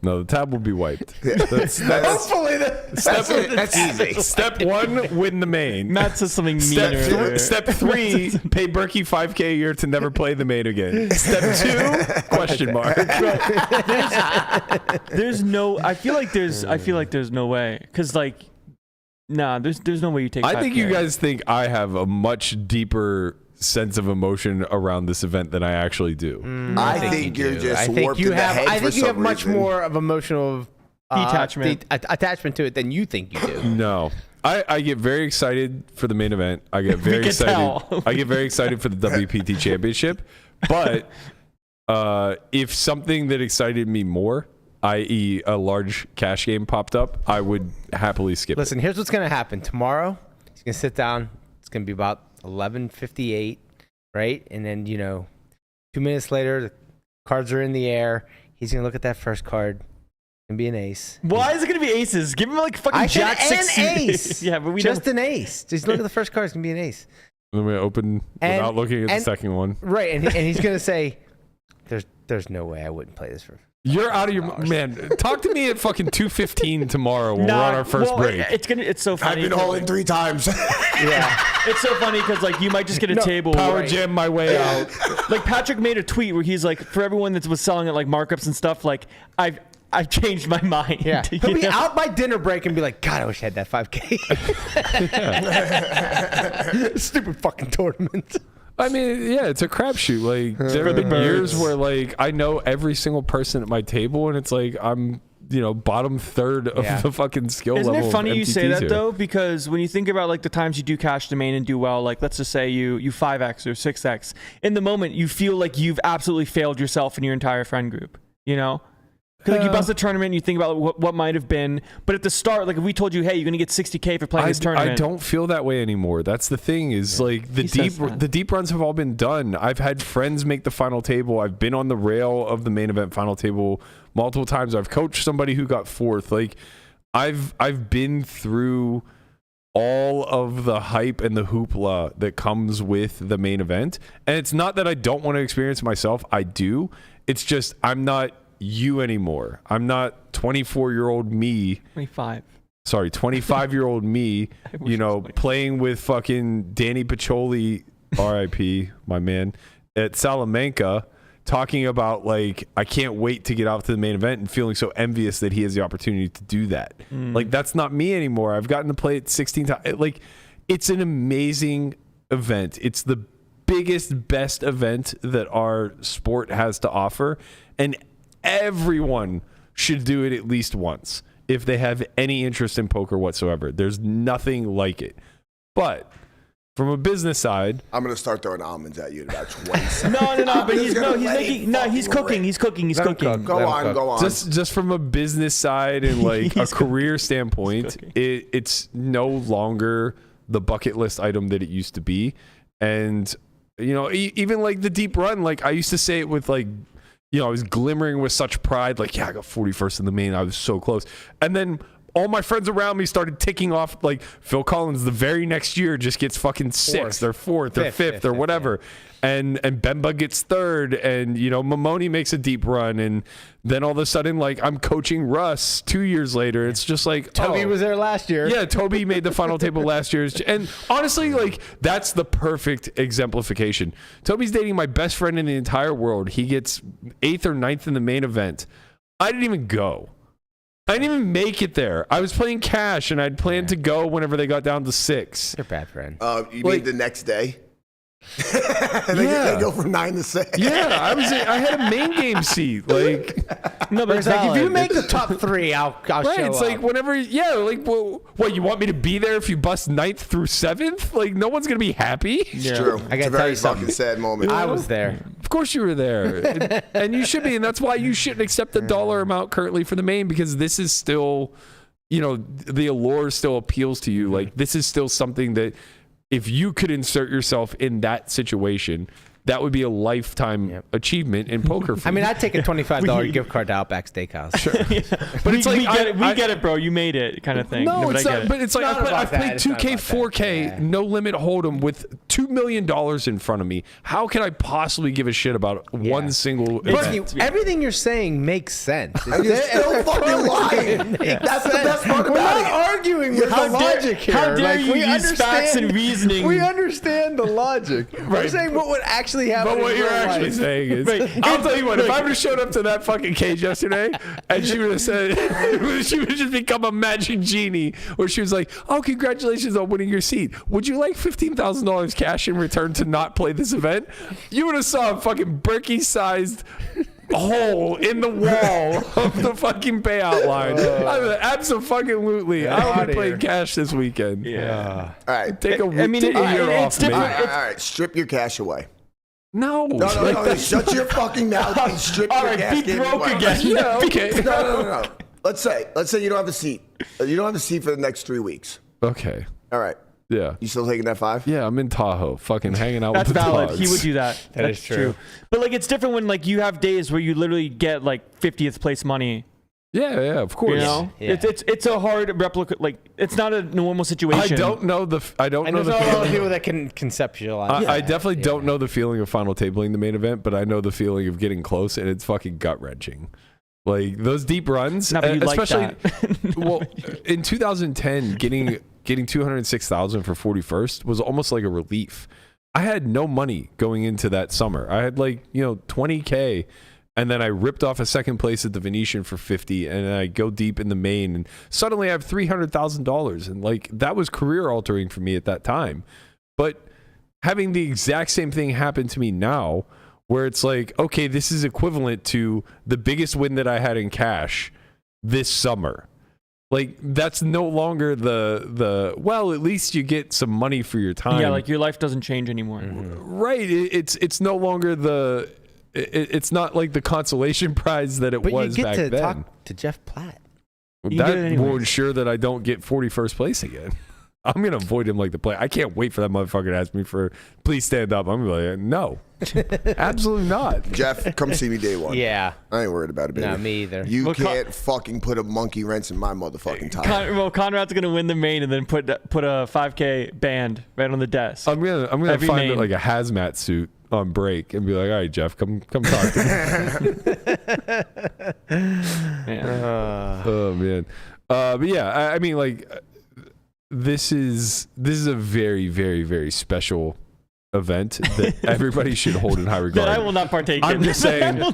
No, the tab will be wiped. Hopefully, That's easy. Step 1, win the main. Matt says something meaner. Step 3, pay Berkey $5K a year to never play the main again. Step 2, question mark. There's no. I feel like there's no way. Cause like, nah. There's no way you take. I think 5K. you guys think I have a much deeper sense of emotion around this event than I actually do. I think you're just warped in the head I for think you some have much reason. more of emotional Detachment. attachment to it than you think you do. No. I get very excited for the main event. I get very excited. I get very excited for the WPT championship. But if something that excited me more, i.e. a large cash game popped up, I would happily skip Listen, here's what's going to happen. Tomorrow, he's going to sit down. It's going to be about 11:58, right? And then, 2 minutes later, the cards are in the air. He's going to look at that first card. It's going to be an ace. Why is it going to be aces? Give him like fucking jack six. An ace. Yeah, but we just an ace. Just look at the first card. It's going to be an ace. I'm going to open without looking at the second one. Right, and he's going to say, there's no way I wouldn't play this for You're out of your man. Talk to me at fucking 2:15 tomorrow when we're on our first break. It's so funny. I've been holding 3 times. Yeah, it's so funny because like you might just get a table. Power jam my way out. Like Patrick made a tweet where he's like, for everyone that was selling at like markups and stuff, like I've changed my mind. Yeah, he'll be out by dinner break and be like, God, I wish I had that 5K. Stupid fucking tournament. I mean, yeah, it's a crapshoot. Like there have been years where like I know every single person at my table, and it's like I'm bottom third of the fucking skill level. Isn't it funny you say that here. though? Because when you think about like the times you do cash the main and do well, like let's just say you 5x or 6x, in the moment you feel like you've absolutely failed yourself and your entire friend group. Because like you bust a tournament and you think about what might have been. But at the start, like if we told you, hey, you're going to get 60K for playing this tournament. I don't feel that way anymore. That's the thing is like the deep runs have all been done. I've had friends make the final table. I've been on the rail of the main event final table multiple times. I've coached somebody who got 4th. Like I've been through all of the hype and the hoopla that comes with the main event. And it's not that I don't want to experience it myself. I do. It's just I'm not you anymore. I'm not 24-year-old me. 25-year-old me, playing with fucking Danny Piccioli, RIP, my man, at Salamanca, talking about like, I can't wait to get out to the main event and feeling so envious that he has the opportunity to do that. Like, that's not me anymore. I've gotten to play it 16 times. Like, it's an amazing event. It's the biggest, best event that our sport has to offer. And everyone should do it at least once if they have any interest in poker whatsoever. There's nothing like it. But from a business side, I'm gonna start throwing almonds at you in about 20 seconds. No, but he's cooking. He's cooking. Go on. Just from a business side and like a career standpoint, it's no longer the bucket list item that it used to be. And even like the deep run, like I used to say it with like, I was glimmering with such pride, like, yeah, I got 41st in the main. I was so close. And then all my friends around me started ticking off, like, Phil Collins the very next year just gets fucking 6th or 4th or 5th or whatever. Yeah. And Bemba gets 3rd, and, Mamoni makes a deep run. And then all of a sudden, like, I'm coaching Russ 2 years later. It's just like, Toby was there last year. Yeah, Toby made the final table last year. And honestly, like, that's the perfect exemplification. Toby's dating my best friend in the entire world. He gets 8th or 9th in the main event. I didn't even go. I didn't even make it there. I was playing cash, and I'd planned to go whenever they got down to 6. You're a bad friend. You mean the next day? They go from 9 to 6. Yeah, I had a main game seat. Like, no, but it's like if you make the top 3, I'll show up. It's like whenever, like, what, you want me to be there if you bust 9th through 7th? Like, no one's gonna be happy. It's true. I gotta tell you something. Sad moment. I was there. Of course you were there, and you should be, and that's why you shouldn't accept the dollar amount currently for the main, because this is still, the allure still appeals to you. Like, this is still something that, if you could insert yourself in that situation, that would be a lifetime achievement in poker. I mean, I'd take a $25 gift card to Outback Steakhouse. Sure. But it's like, we get it, bro. You made it, kind of thing. No, it's not. But it's like I played 2K, 4K, no limit hold'em with $2 million in front of me. How can I possibly give a shit about one single event? Everything you're saying makes sense. And you're still fucking lying. That's the best part about it. We're not arguing with the logic here. How dare you use facts and reasoning? We understand the logic. We're saying what would actually happen. But what you're actually saying is, I'll tell you what, if I would have showed up to that fucking cage yesterday and she would have said, she would have just become a magic genie, where she was like, oh, congratulations on winning your seat. Would you like $15,000 cash in return to not play this event? You would have saw a fucking Berkey-sized hole in the wall of the fucking payout line. Absolutely. I will be playing cash this weekend. All right. Take a year off, All mate. right. Strip your cash away. No. No. Shut your fucking mouth and strip your cash be broke away. again. Yeah, okay. No. Let's say you don't have a seat. You don't have a seat for the next 3 weeks. Okay. All right. Yeah. You still taking that 5? Yeah, I'm in Tahoe, fucking hanging out That's with the valid. dogs. He would do that. That's That's true. But like, it's different when like you have days where you literally get like 50th place money. Yeah, of course. You know, Yeah. it's a hard replica. Like, it's not a normal situation. I don't know the And there's the not a lot of feeling. people that can conceptualize. I definitely don't know the feeling of final tabling the main event, but I know the feeling of getting close, and it's fucking gut wrenching. Like those deep runs, No, but you like especially that. well in 2010, getting 206,000 for 41st was almost like a relief. I had no money going into that summer. I had like 20K. And then I ripped off a second place at the Venetian for 50, and I go deep in the main, and suddenly I have $300,000, and like that was career altering for me at that time. But having the exact same thing happen to me now, where it's like, okay, this is equivalent to the biggest win that I had in cash this summer. Like that's no longer the well, at least you get some money for your time. Yeah, like your life doesn't change anymore. Right. It's no longer it's not like the consolation prize that it but was you back get to then. talk to Jeff Platt. You can get it That anyway. will ensure that I don't get 41st place again. I'm going to avoid him like the plague. I can't wait for that motherfucker to ask me for, please stand up. I'm going to be like, no, absolutely not. Jeff, come see me day 1. Yeah. I ain't worried about it, baby. No, me either. You Well, can't fucking put a monkey wrench in my motherfucking tire. Conrad's gonna win the main and then put a 5K band right on the desk. I'm gonna Every find main. like a hazmat suit on break and be like, all right, Jeff, come talk to me. Oh man. But yeah, I mean like this is a very, very, very special event that everybody should hold in high regard. That I will not partake in. I'm just saying I'll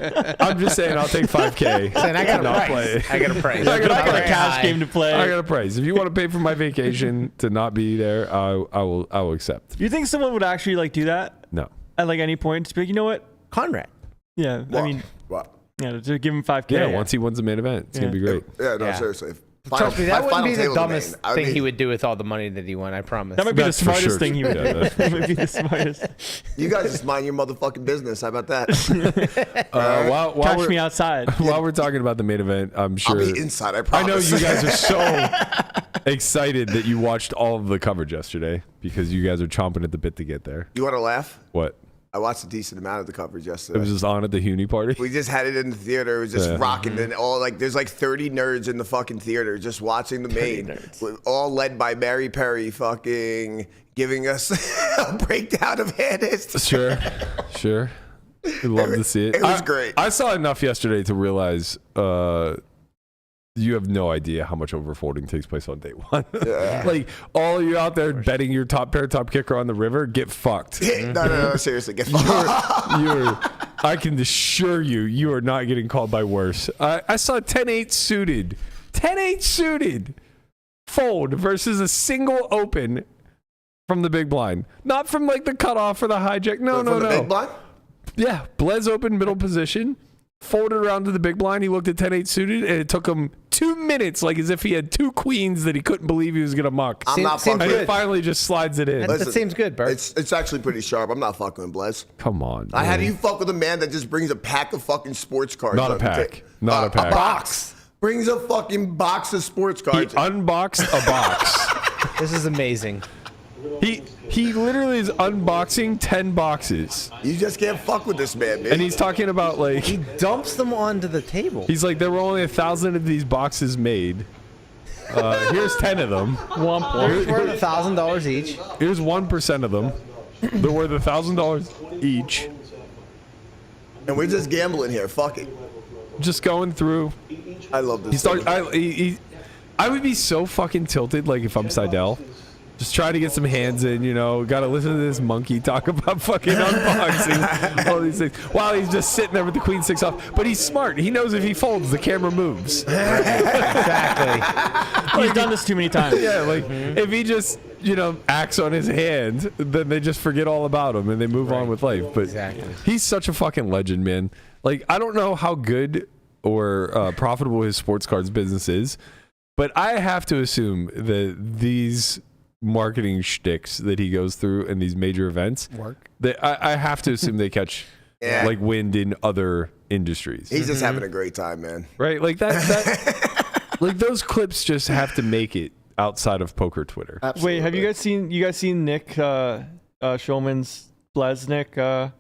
take 5K. And I got and a I'll price. play. I got a price. I got a a cash game to play. I got a price. If you want to pay for my vacation to not be there, I will accept. You think someone would actually like do that No. at like any point? Just be like, you know what? Conrad. Yeah, I mean, What? yeah, to give him 5K. Yeah, once he wins the main event, it's gonna be great. Yeah, no, Yeah. seriously. Trust me, that wouldn't be the table dumbest domain. I would thing be- he would do with all the money that he won. I promise. That might be the That's for smartest sure. thing he would Yeah, do. that's That might be the smartest. You guys just mind your motherfucking business. How about that? While Catch we're, me outside. while we're talking about the main event, I'm sure. I'll be inside, I I promise. know you guys are so excited that you watched all of the coverage yesterday because you guys are chomping at the bit to get there. You want to laugh? What? I watched a decent amount of the coverage yesterday. It was just on at the Huni party. We just had it in the theater. It was just Yeah. rocking. And all like, there's like 30 nerds in the fucking theater just watching the main. All led by Mary Perry fucking giving us a breakdown of Hannah's. Sure. We'd love to see it. It was great. I saw enough yesterday to realize you have no idea how much overfolding takes place on day one. Yeah. Like, all you out there betting your top kicker on the river, get fucked. No, seriously. Get I can assure you, you are not getting called by worse. I saw 10-8 suited fold versus a single open from the big blind. Not from like the cutoff or the hijack. No. The big blind? Yeah, Blez open middle position, folded around to the big blind. He looked at 10-8 suited, and it took him 2 minutes, like as if he had 2 queens that he couldn't believe he was going to muck. I'm not seems fucking And with he finally just slides it in. That seems good, Bert. It's actually pretty sharp. I'm not fucking with Blez. Come on. How man. do you fuck with a man that just brings a pack of fucking sports cards? Not a on? pack. Not a pack. A box. Brings a fucking box of sports He cards. unboxed a box. This is amazing. He literally is unboxing 10 boxes. You just can't fuck with this man, man. And he's talking about like He dumps them onto the table. he's like there were only 1,000 of these boxes made. Here's 10 of them. They're worth $1,000 each. Here's 1% of them. They're worth $1,000 each. And we're just gambling here. Fuck it. Just going through. I love this. He started. I would be so fucking tilted, like if I'm Seidel. Just try to get some hands in, you know. Got to listen to this monkey talk about fucking unboxing all these things while he's just sitting there with the queen 6 off. But he's smart. He knows if he folds, the camera moves. Exactly. He's done this too many times. Yeah, like if he just acts on his hand, then they just forget all about him and they move on with life. But Exactly. he's such a fucking legend, man. Like, I don't know how good or profitable his sports cards business is, but I have to assume that these marketing shticks that he goes through in these major events, that I have to assume they catch like wind in other industries. He's just having a great time, man. Right? Like that like those clips just have to make it outside of poker Twitter. Absolutely. Wait, have you guys seen Nick Schulman's Bleznick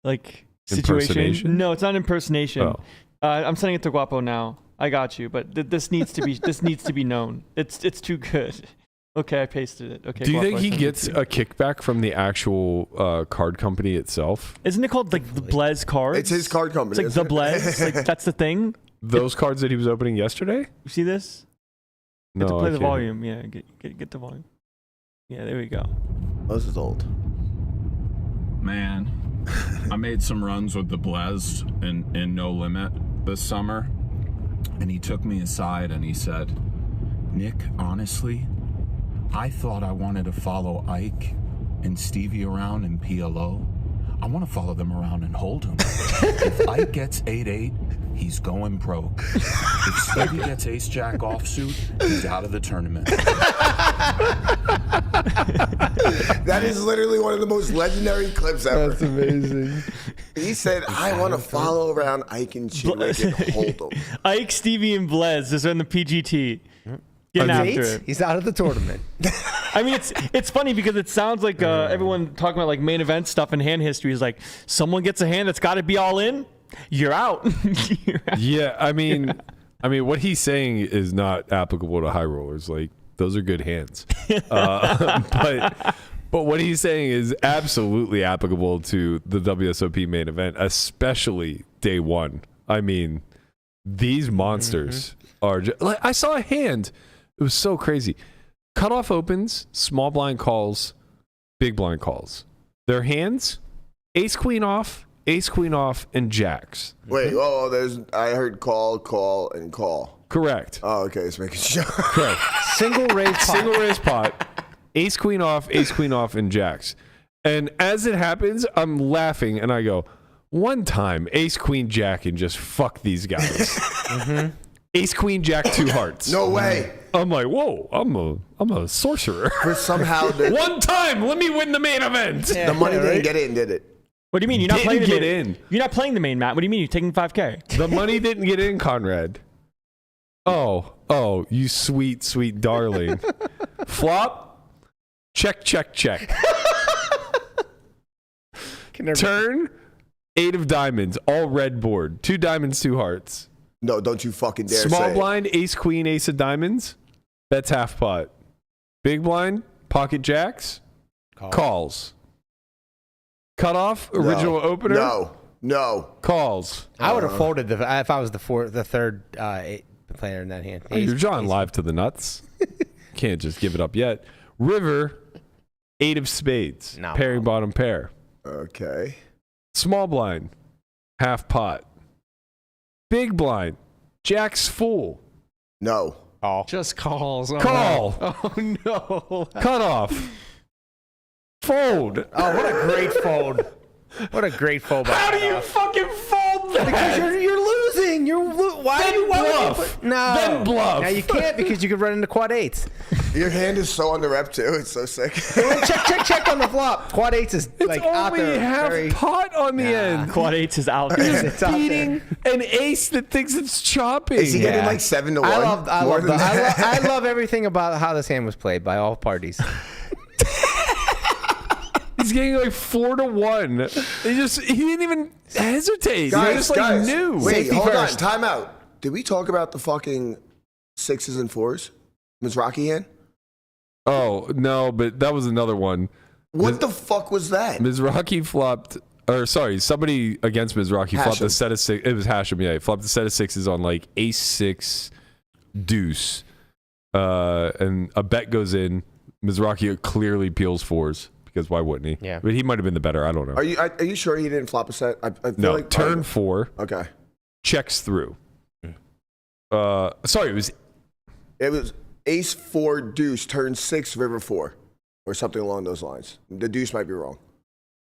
like situation? No, it's not impersonation. Oh. I'm sending it to Guapo now. I got you, but this needs to be known. It's too good. Okay, I pasted it. Okay. Do you Guapo, think he gets a kickback from the actual card company itself? Isn't it called like the Blez cards? It's his card company. It's like the Blez. Like that's the thing. Those cards that he was opening yesterday? You see this? No, Get to play I the can't. volume. Yeah, get the volume. Yeah, there we go. Oh, this is old. Man, I made some runs with the Blez in No Limit this summer, and he took me aside and he said, Nick, honestly, I thought I wanted to follow Ike and Stevie around in PLO. I want to follow them around and hold them. If Ike gets 8-8, he's going broke. If Stevie gets ace-jack offsuit, he's out of the tournament. That is literally one of the most legendary clips ever. That's amazing. He said, I want to follow around Ike and Chidwick and hold them. Ike, Stevie, and Blez is in the PGT. Getting after it. He's out of the tournament. I mean, it's funny because it sounds like everyone talking about like main event stuff and hand history is like someone gets a hand that's got to be all in, you're out. You're out. Yeah, I mean, what he's saying is not applicable to high rollers. Like, those are good hands. But what he's saying is absolutely applicable to the WSOP main event, especially day one. I mean, these monsters are just, like, I saw a hand. It was so crazy. Cutoff opens, small blind calls, big blind calls. Their hands, ace queen off, and jacks. Wait, I heard call, and call. Correct. Oh, okay, it's making sure. Correct. Single raise pot. Ace queen off, and jacks. And as it happens, I'm laughing and I go, one time, ace queen jack and just fuck these guys. Ace queen jack, two hearts. No way. I'm like, whoa, I'm a sorcerer. For somehow One time, let me win the main event. the money didn't get in, did it? What do you mean you're not Didn't playing the get main? in. You're not playing the main, Matt. What do you mean you're taking 5K? The money didn't get in, Conrad. Oh, you sweet darling. Flop. Check. Turn. 8 of diamonds, all red board. 2 diamonds, 2 hearts. No, don't you fucking dare Small say blind, ace queen, ace of diamonds. That's half pot. Big blind, pocket jacks. Calls. Cutoff, it. original opener. No. Calls. I would have folded if I was the third player in that hand. You're drawing live to the nuts. Can't just give it up yet. River, 8 of spades. No. Pairing bottom pair. Okay. Small blind, half pot. Big blind, jack's full. No. Just calls. Oh, Call. no. Oh no. Cut off. Fold. Oh, what a great fold. What a great fold. How do you fucking fold that? Because you're losing. Why bluff. No. Then bluff. Now you can't because you could run into quad eights. Your hand is so on the rep too. It's so sick. check on the flop. Quad eights is It's like out only there. half pot on the end. Quad 8 is out there. It's out Beating an ace that thinks it's chopping. Is he getting like 7 to 1? I love everything about how this hand was played by all parties. He's getting like 4 to 1. He didn't even hesitate. He just like knew. Wait, Safety hold first. on. Time out. Did we talk about the fucking 6s and 4s? Mizrachi hand? Oh, no, but that was another one. What the fuck was that? Mizrachi flopped, or sorry, somebody against Mizrachi flopped a set of 6. It was Hashem, yeah. He flopped a set of 6s on like ace 6 deuce. And a bet goes in. Mizrachi clearly peels 4s. Because why wouldn't he? Yeah. But he might have been the better. I don't know. Are you sure he didn't flop a set? I feel No, like turn 4. Okay. Checks through. Sorry, It was ace 4 deuce, turn 6, river 4. Or something along those lines. The deuce might be wrong.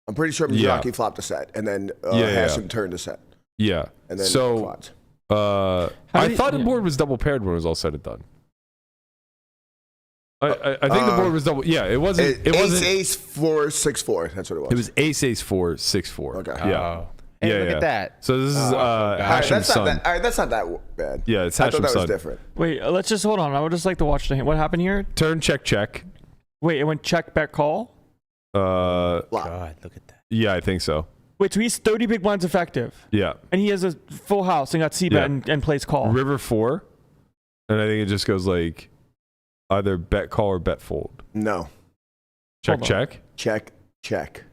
I'm pretty sure Mizraki flopped a set, and then Hashem turned a set. Yeah. And then so, quads. I thought the board was double paired when it was all said and done. I think the board was double. Yeah, it wasn't. It wasn't ace 4 6 4. That's what it was. It was ace 4 6 4. Okay. Yeah. Hey, look at that. So this is Hashem's son. That's not that bad. Yeah, it's I Hashem's thought that son. was different. Wait, let's just hold on. I would just like to watch the hand. What happened here? Turn check. Wait, it went check, bet, call? God, look at that. Yeah, I think so. Wait, so he's 30 big blinds effective. Yeah. And he has a full house and got c-bet and plays call. River 4. And I think it just goes like either bet call or bet fold. No. Check. Check.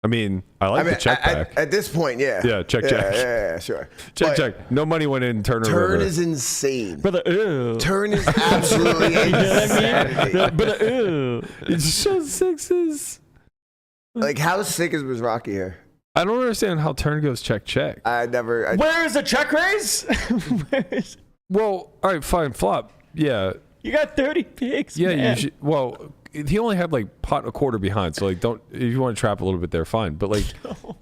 I mean, I like the check back. At this point, yeah. Yeah, check. Yeah, sure. Check. No money went in turn or river. Turn is insane. Brother, ooh. Turn is absolutely insane. But ooh. It's so sixes. Like, how sick is Mizraki here? I don't understand how turn goes check. Where is the check raise? Well, all right, fine, flop. Yeah. You got 30 pigs. Yeah, man. you should. Well, he only had like pot and a quarter behind, so like, don't if you want to trap a little bit there, fine. But like,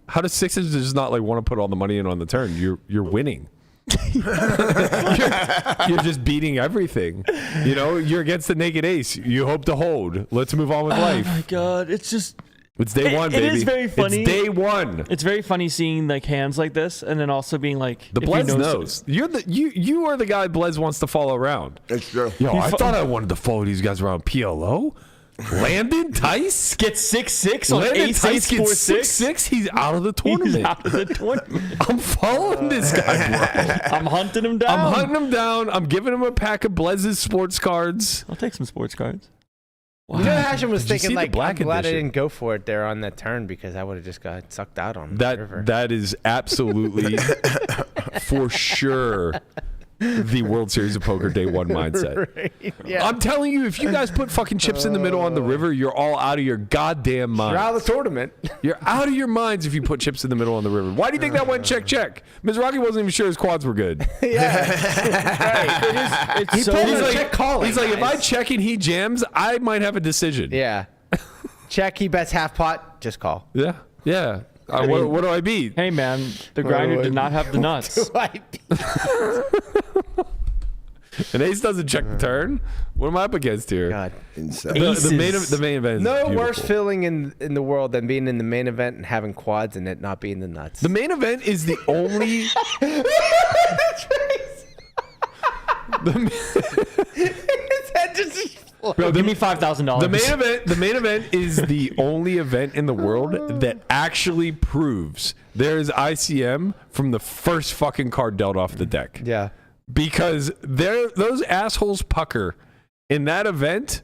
how does sixes just not like want to put all the money in on the turn? You're winning. you're just beating everything. You know, you're against the naked ace. You hope to hold. Let's move on with life. Oh my god, it's day one, baby. It is very funny. It's day one. It's very funny seeing like hands like this, and then also being like the Blez knows. You are the guy Blez wants to follow around. It's true. Yo, I thought I wanted to follow these guys around PLO. Landon Tice gets 6-6 on Landon ace Tice gets 4-6. 6-6. He's out of the tournament. He's out of the tournament. I'm following this guy, bro. I'm hunting him down. I'm giving him a pack of Blez's sports cards. I'll take some sports cards. Wow. You know, Hashem was Did you thinking see like, the I'm black glad I edition? didn't go for it there on that turn because I would have just got sucked out on the river. That is absolutely for sure the World Series of Poker day one mindset. Right, yeah. I'm telling you, if you guys put fucking chips in the middle on the river, you're all out of your goddamn minds. You're out of the tournament. You're out of your minds if you put chips in the middle on the river. Why do you think that went check? Mizraki wasn't even sure his quads were good. Yeah. It's so He's like, check calling, he's like, if I guys. check and he jams, I might have a decision. Yeah. Check, he bets half pot, just call. Yeah. What do I beat? Hey man, the grinder did not have the nuts. An ace doesn't check the turn. What am I up against here? God. Insane. The main event is No beautiful. worse feeling in the world than being in the main event and having quads and it not being the nuts. The main event is the only. Bro, give me $5,000. The main event is the only event in the world that actually proves there is ICM from the first fucking card dealt off the deck. Yeah. Because those assholes pucker in that event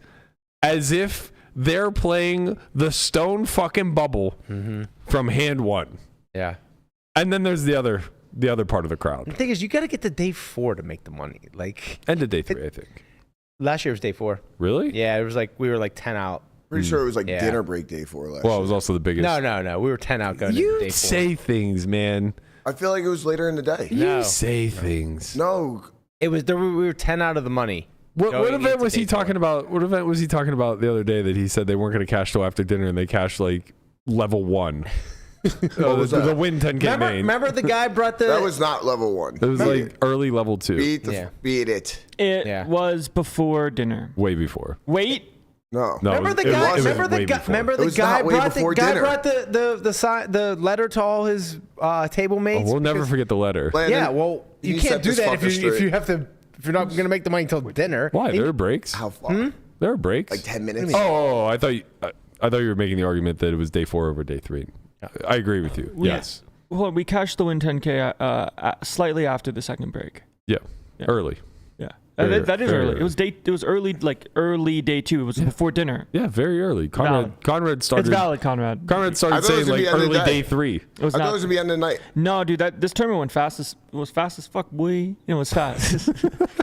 as if they're playing the stone fucking bubble from hand one. Yeah. And then there's the other part of the crowd. The thing is, you got to get to day 4 to make the money. Like, End of day 3, I think. last year was day 4. Really? Yeah, it was like we were like 10 out. Pretty sure it was like Yeah. dinner break day 4 last Well, it year. was also the biggest. No. We were 10 out going into day 4. You say things, man. I feel like it was later in the day. No. You say things. No. It was we were 10 out of the money. What going event into was he day 4. talking about? What event was he talking about the other day that he said they weren't going to cash till after dinner and they cashed like level 1? was that? The win 10K main. Remember the guy brought the... That was not level 1. It was like early level 2. Beat Yeah. it. It Yeah. was before dinner. Way before. Wait. No. No, Remember the it guy? was Remember the way guy? before. Remember It the was guy not way brought before the guy dinner. brought the letter to all his table Oh, mates. we'll never because- forget the letter. Landon, Yeah, well, you set can't do this that fucker if straight. you have to. If you're not going to make the money until dinner. Why? There are breaks. How far? There are breaks. Like 10 minutes? Oh, I thought you were making the argument that it was day 4 over day 3. I agree with you. Yes. Hold on, we cashed the win 10K slightly after the second break. Yeah. Early. Yeah. Very- That is very early. It was early, like early day 2. It was before dinner. Yeah, very early. Conrad It's started. valid, Conrad. Conrad I started thought it was saying gonna like be end of early the day day. 3. It was I thought not. it was going to be end of the night. No, dude, this tournament went fast as fuck, boy. It was fast.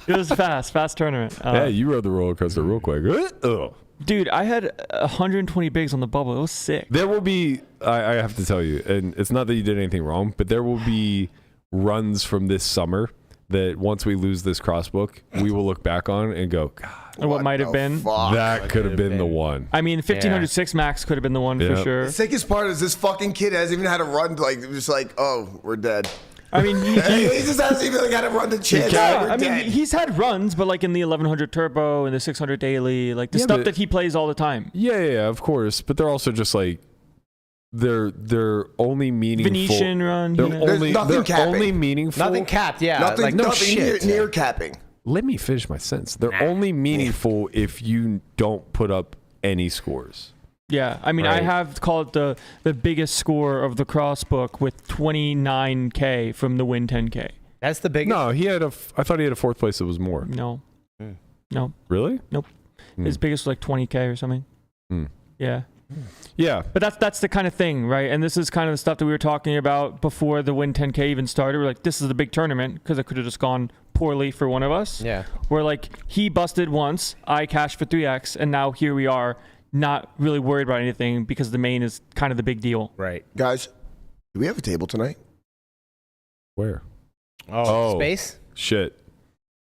It was fast tournament. Yeah, you rode the roller coaster real quick. Ugh. Dude, I had 120 bigs on the bubble. It was sick. There will be, I have to tell you, and it's not that you did anything wrong, but there will be runs from this summer that once we lose this Crossbook, we will look back on and go, God, what might have been. that could have been the one. I mean, 1506 Max could have been the one for sure. The sickest part is this fucking kid hasn't even had to run. Like, just like, oh, we're dead. I mean, he just hasn't even got to run the chance. I mean, he's had runs, but like in the 1100 Turbo and the 600 Daily, like the stuff that he plays all the time. Yeah, of course. But they're also just like, they're only meaningful. Venetian run. They're only meaningful. Nothing capped, yeah. Nothing, like, nothing near capping. Let me finish my sentence. They're only meaningful if you don't put up any scores. Yeah, I mean, I have called the biggest score of the Crossbook with 29K from the Win 10K. That's the biggest? No, I thought he had a fourth place that was more. No. No. Really? Nope. His biggest was like 20K or something. Yeah. Yeah. But that's the kind of thing, right? And this is kind of the stuff that we were talking about before the Win 10K even started. We're like, this is a big tournament because it could have just gone poorly for one of us. Yeah. We're like, he busted once, I cashed for 3x, and now here we are, not really worried about anything because the main is kind of the big deal. Right. Guys, do we have a table tonight? Where? Oh, space? Shit.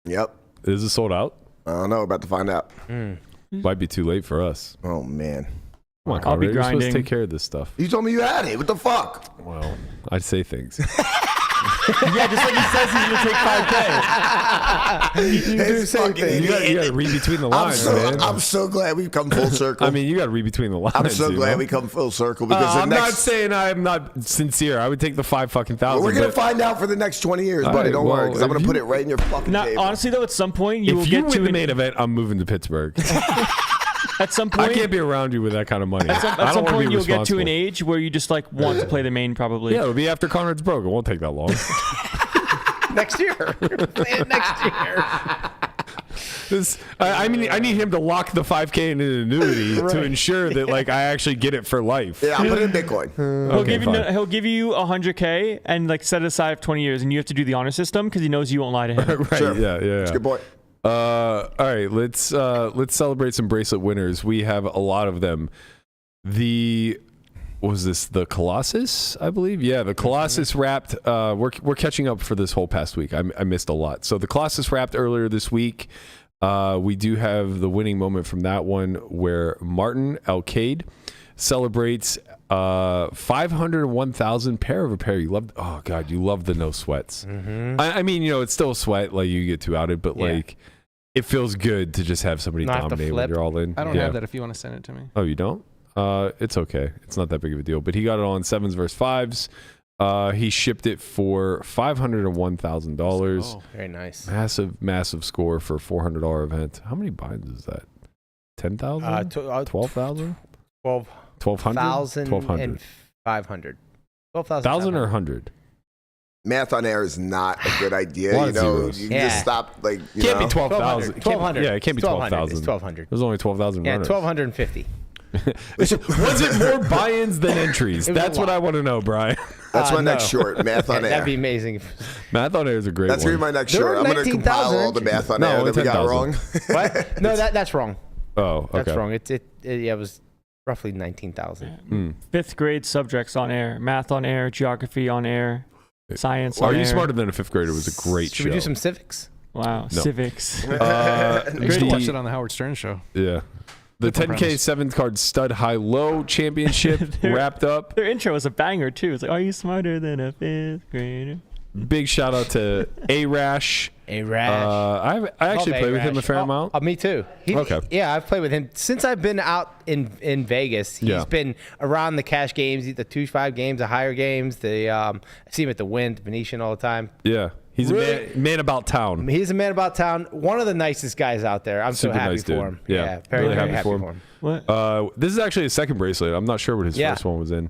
Yep. Is it sold out? I don't know. About to find out. Might be too late for us. Oh, man. Come on, I'll be Conrad, you're supposed grinding. to take care of this stuff. You told me you had it. What the fuck? Well, I'd say things. Yeah, just like he says he's going to take 5K. You do say things. You got to read between the lines, man. I'm so glad we've come full circle. I mean, you got to read between the lines. I'm so glad know? we come full circle because I'm not saying I'm not sincere. I would take the 5,000. We're gonna find out for the next 20 years, buddy. Don't worry, because I'm gonna put it right in your fucking table. Honestly, though, at some point you will if get you win to the main event, I'm moving to Pittsburgh. At some point, I can't be around you with that kind of money. At some point, you'll get to an age where you just like want to play the main, probably. Yeah, it'll be after Conrad's broke. It won't take that long. Next year. Play it next year. I mean, I need him to lock the 5K in an annuity to ensure that like I actually get it for life. Yeah, I'll put it in Bitcoin. He'll give you 100K and like set it aside for 20 years, and you have to do the honor system because he knows you won't lie to him. Right? Sure. Yeah. That's a good point. All right, let's celebrate some bracelet winners. We have a lot of them. The Colossus, I believe? Yeah, the Colossus wrapped. We're catching up for this whole past week. I missed a lot. So the Colossus wrapped earlier this week. We do have the winning moment from that one where Martin Alcade celebrates 501,000 pair of a pair. You love the no sweats. I mean, it's still a sweat, like you get too outed, but like it feels good to just have somebody dominate when you're all in. I don't have that if you want to send it to me. Oh, you don't? It's okay. It's not that big of a deal. But he got it all in 7s versus 5s. He shipped it for $501,000. Oh, very nice. Massive score for a $400 event. How many binds is that? 10,000? 12,000? 1,200? 1,000 500. 12,000 1,000 or 100? Math on air is not a good idea. You just stop. Like, can't be 12,000. 1,200. Yeah, it can't be 12,000. It's 1,200. There's only 12,000 runners. 1,250. Was it more buy-ins than entries? That's what I want to know, Brian. That's my next short, Math on Air. That'd be amazing. Math on Air is a great That's one. going to be my next short. I'm going to compile all the Math on Air that we got wrong. What? No, that's wrong. Oh, okay. That's wrong. It was roughly 19,000. 5th grade subjects on air, math on air, geography on air, science on air. Are You Smarter Than a 5th Grader was a great show. Should we do some civics? Wow, No. civics. You should watch it on the Howard Stern show. Yeah. The 10K 7th card stud high-low championship wrapped up. Their intro was a banger, too. It's like, are you smarter than a 5th grader? Big shout out to A-Rash. I actually played with him a fair amount. Me too. Okay. Yeah, I've played with him since I've been out in Vegas. He's been around the cash games, the 2-5 games, the higher games. I see him at the Wind, Venetian all the time. Yeah. He's a man about town. He's a man about town. One of the nicest guys out there. I'm Super so happy nice for dude. him. Yeah, very, really very happy for him. What? This is actually his second bracelet. I'm not sure what his first one was in.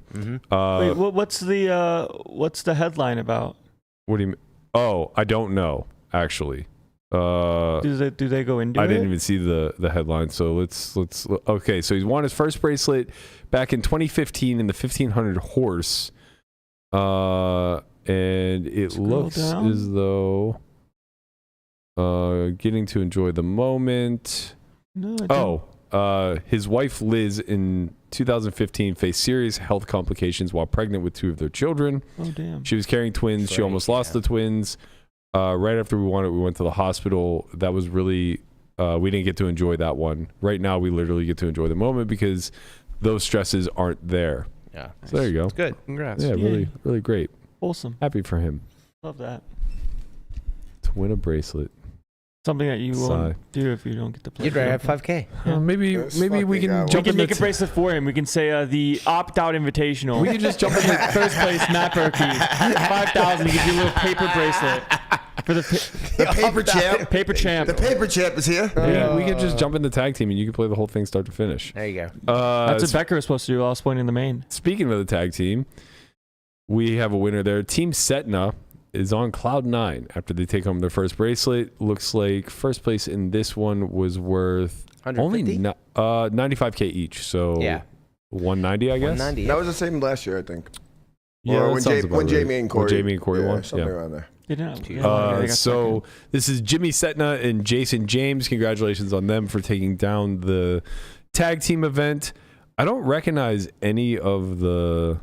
Wait, what's the headline about? What do you mean? Oh, I don't know, actually. Do they go into it? I didn't even see the headline. So let's okay. So he's won his first bracelet back in 2015 in the 1500 horse. And it looks as though getting to enjoy the moment. His wife Liz in 2015 faced serious health complications while pregnant with 2 of their children. Oh damn! She was carrying twins. She almost lost the twins. Right after we won it, we went to the hospital. That was really, we didn't get to enjoy that one. Right now, we literally get to enjoy the moment because those stresses aren't there. Yeah. So there you go. It's good. Congrats. Yeah, really, really great. Awesome. Happy for him Love that. to win a bracelet. Something that you won't do if you don't get to play. You'd rather have 5K. Maybe we can We jump can in make a bracelet for him. We can say the opt-out invitational. We can just jump in the first place, Matt Berkey. 5,000 to give you a little paper bracelet for the paper champ. Paper champ. The paper champ is here. Yeah, we could just jump in the tag team and you can play the whole thing start to finish. There you go. That's what Becker was supposed to do. I was pointing the main. Speaking of the tag team, we have a winner there. Team Setna is on cloud 9 after they take home their first bracelet. Looks like first place in this one was worth only 95K each. So yeah, 190, I guess. 190. That was the same last year, I think. Yeah, or that when Jamie and Corey won. something around there. They didn't. So this is Jimmy Setna and Jason James. Congratulations on them for taking down the tag team event. I don't recognize any of the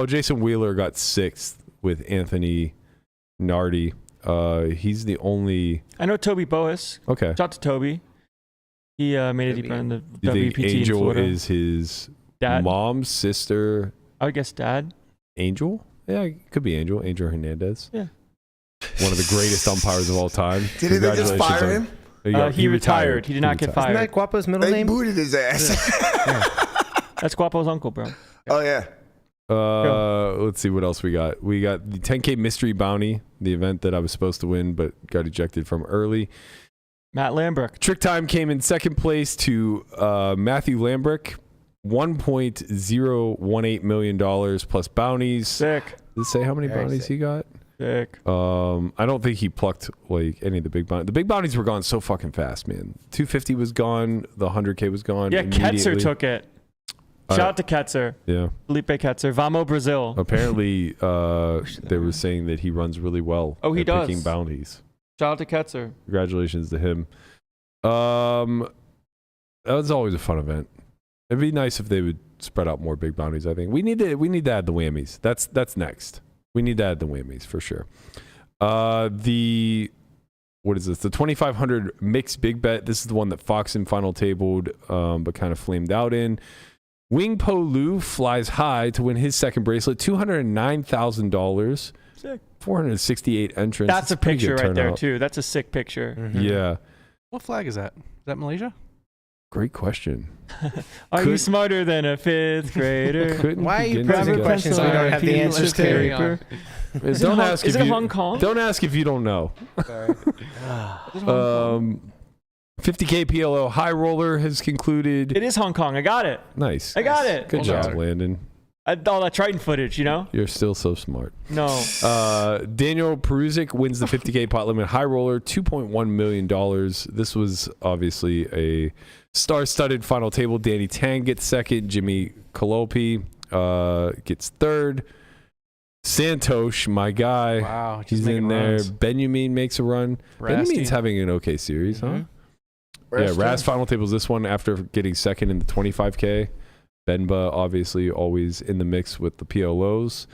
Jason Wheeler got 6th with Anthony Nardi. He's the only. I know Toby Boas. Okay. Shout out to Toby. He made it deeper in the You WPT think Angel in Florida. is his Dad? mom's sister? I would guess dad. Angel? Yeah, it could be Angel. Angel Hernandez. Yeah. One of the greatest umpires of all time. Did they just fire him? He retired. He did not get fired. Isn't that Guapo's middle They name? booted his ass. That's Guapo's uncle, bro. Oh, yeah. Let's see what else we got. We got the 10K Mystery Bounty, the event that I was supposed to win but got ejected from early. Matt Lambrick. Trick Time came in second place to Matthew Lambrick. $1.018 million plus bounties. Sick. Does it say how many Very bounties sick. he got? Sick. I don't think he plucked like any of the big bounties. The big bounties were gone so fucking fast, man. 250 was gone. The 100K was gone. Yeah, Ketzer immediately. took it. Shout out to Ketzer. Yeah. Felipe Ketzer. Vamo Brazil. Apparently, they were saying that he runs really well. Oh, he at does. picking bounties. Shout out to Ketzer. Congratulations to him. That was always a fun event. It'd be nice if they would spread out more big bounties. I think we need to add the whammies. That's next. We need to add the whammies for sure. What is this? The 2,500 mixed big bet. This is the one that Foxen final tabled, but kind of flamed out in. Wing Po Lu flies high to win his second bracelet. $209,000. Sick. 468 entrants. That's a pretty picture good right there, turnout. too. That's a sick picture. Mm-hmm. Yeah. What flag is that? Is that Malaysia? Great question. Are you smarter than a fifth grader? Why are you begin to posing guess. questions we don't have the answers carry to? on. Don't ask Is if it you, Hong Kong? Don't ask if you don't know. 50K PLO high roller has concluded. It is Hong Kong. I got it. Nice. I got it. Good job, Landon. All that Triton footage, you know? You're still so smart. No. Daniel Peruzic wins the 50K pot limit high roller, $2.1 million. This was obviously a star-studded final table. Danny Tang gets second. Jimmy Calopi gets third. Santosh, my guy, Wow, he's in there. Benjamin makes a run. Benjamin's having an okay series, huh? Yeah, Raz final tables this one after getting second in the 25K. Benba obviously always in the mix with the PLOs.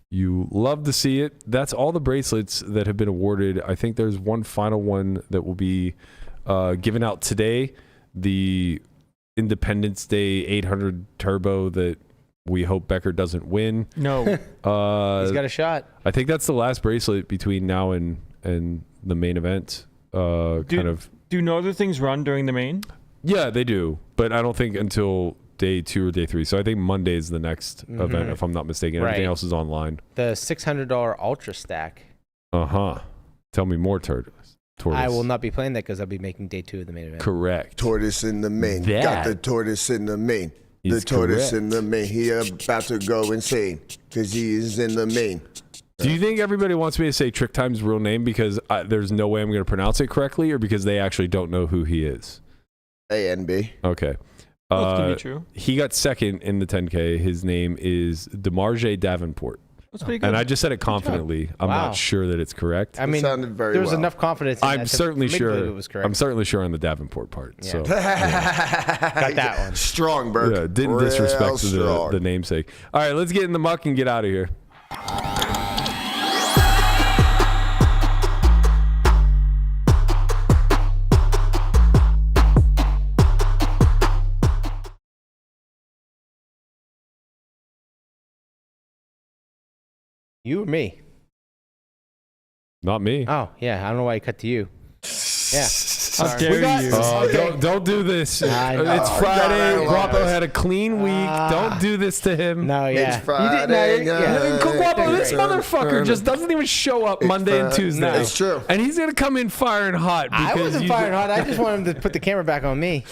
You love to see it. That's all the bracelets that have been awarded. I think there's one final one that will be given out today. The Independence Day 800 Turbo that we hope Becker doesn't win. No. He's got a shot. I think that's the last bracelet between now and the main event. Do no other things run during the main? Yeah, they do. But I don't think until day 2 or day 3. So I think Monday is the next event, if I'm not mistaken. Everything else is online. The $600 Ultra Stack. Tell me more, Tortoise. I will not be playing that because I'll be making day 2 of the main event. Correct. Tortoise in the main. Got the tortoise in the main. The tortoise in the main. He about to go insane because he is in the main. Do you think everybody wants me to say Trick Time's real name because there's no way I'm going to pronounce it correctly, or because they actually don't know who he is? A and B. Okay. Both can be true. He got second in the 10K. His name is DeMarge Davenport. That's pretty good. And I just said it confidently. I'm not sure that it's correct. I mean, sounded very there was well. enough confidence in I'm that certainly to make believe sure. it was correct. I'm certainly sure on the Davenport part. Yeah. So Got that one. Strong, Burke. yeah, didn't Real disrespect strong. the namesake. All right, let's get in the muck and get out of here. You or me? Not me. Oh, yeah. I don't know why you cut to you. Yeah. How dare you? Don't do this. I know. It's Friday. Guapo this. had a clean week. Don't do this to him. No, yeah. It's Friday. Guapo, this motherfucker just doesn't even show up Monday and Tuesday. No. It's true. And he's gonna come in firing hot. I because wasn't firing hot. I just want him to put the camera back on me.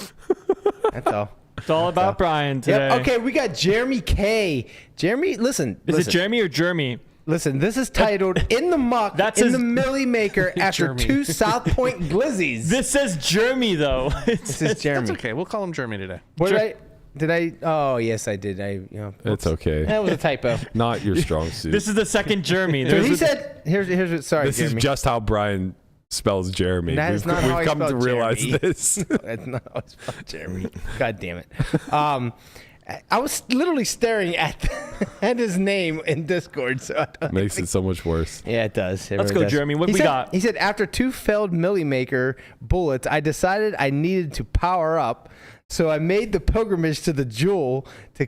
That's all. It's all about Brian today. Yep. Okay, we got Jeremy K. Jeremy, listen. Is it Jeremy or Jeremy? Listen, this is titled "In the Muck in the Millie Maker after Jeremy. 2 South Point glizzies." This says Jeremy though. This is Jeremy. That's okay. We'll call him Jeremy today. What did I? Oh, yes, I did. It's okay. That was a typo. Not your strong suit. This is the second Jeremy. So he said, "Here's what." Sorry, This Jeremy. is just how Brian spells Jeremy. That is not how I we've come to spell realize Jeremy. this. That's not how I spell Jeremy. God damn it. I was literally staring at his name in Discord, so I don't Makes it so much worse. Yeah, it does. Let's go, Jeremy. What we got? He said, after 2 failed Millie Maker bullets, I decided I needed to power up. So I made the pilgrimage to the Jewel to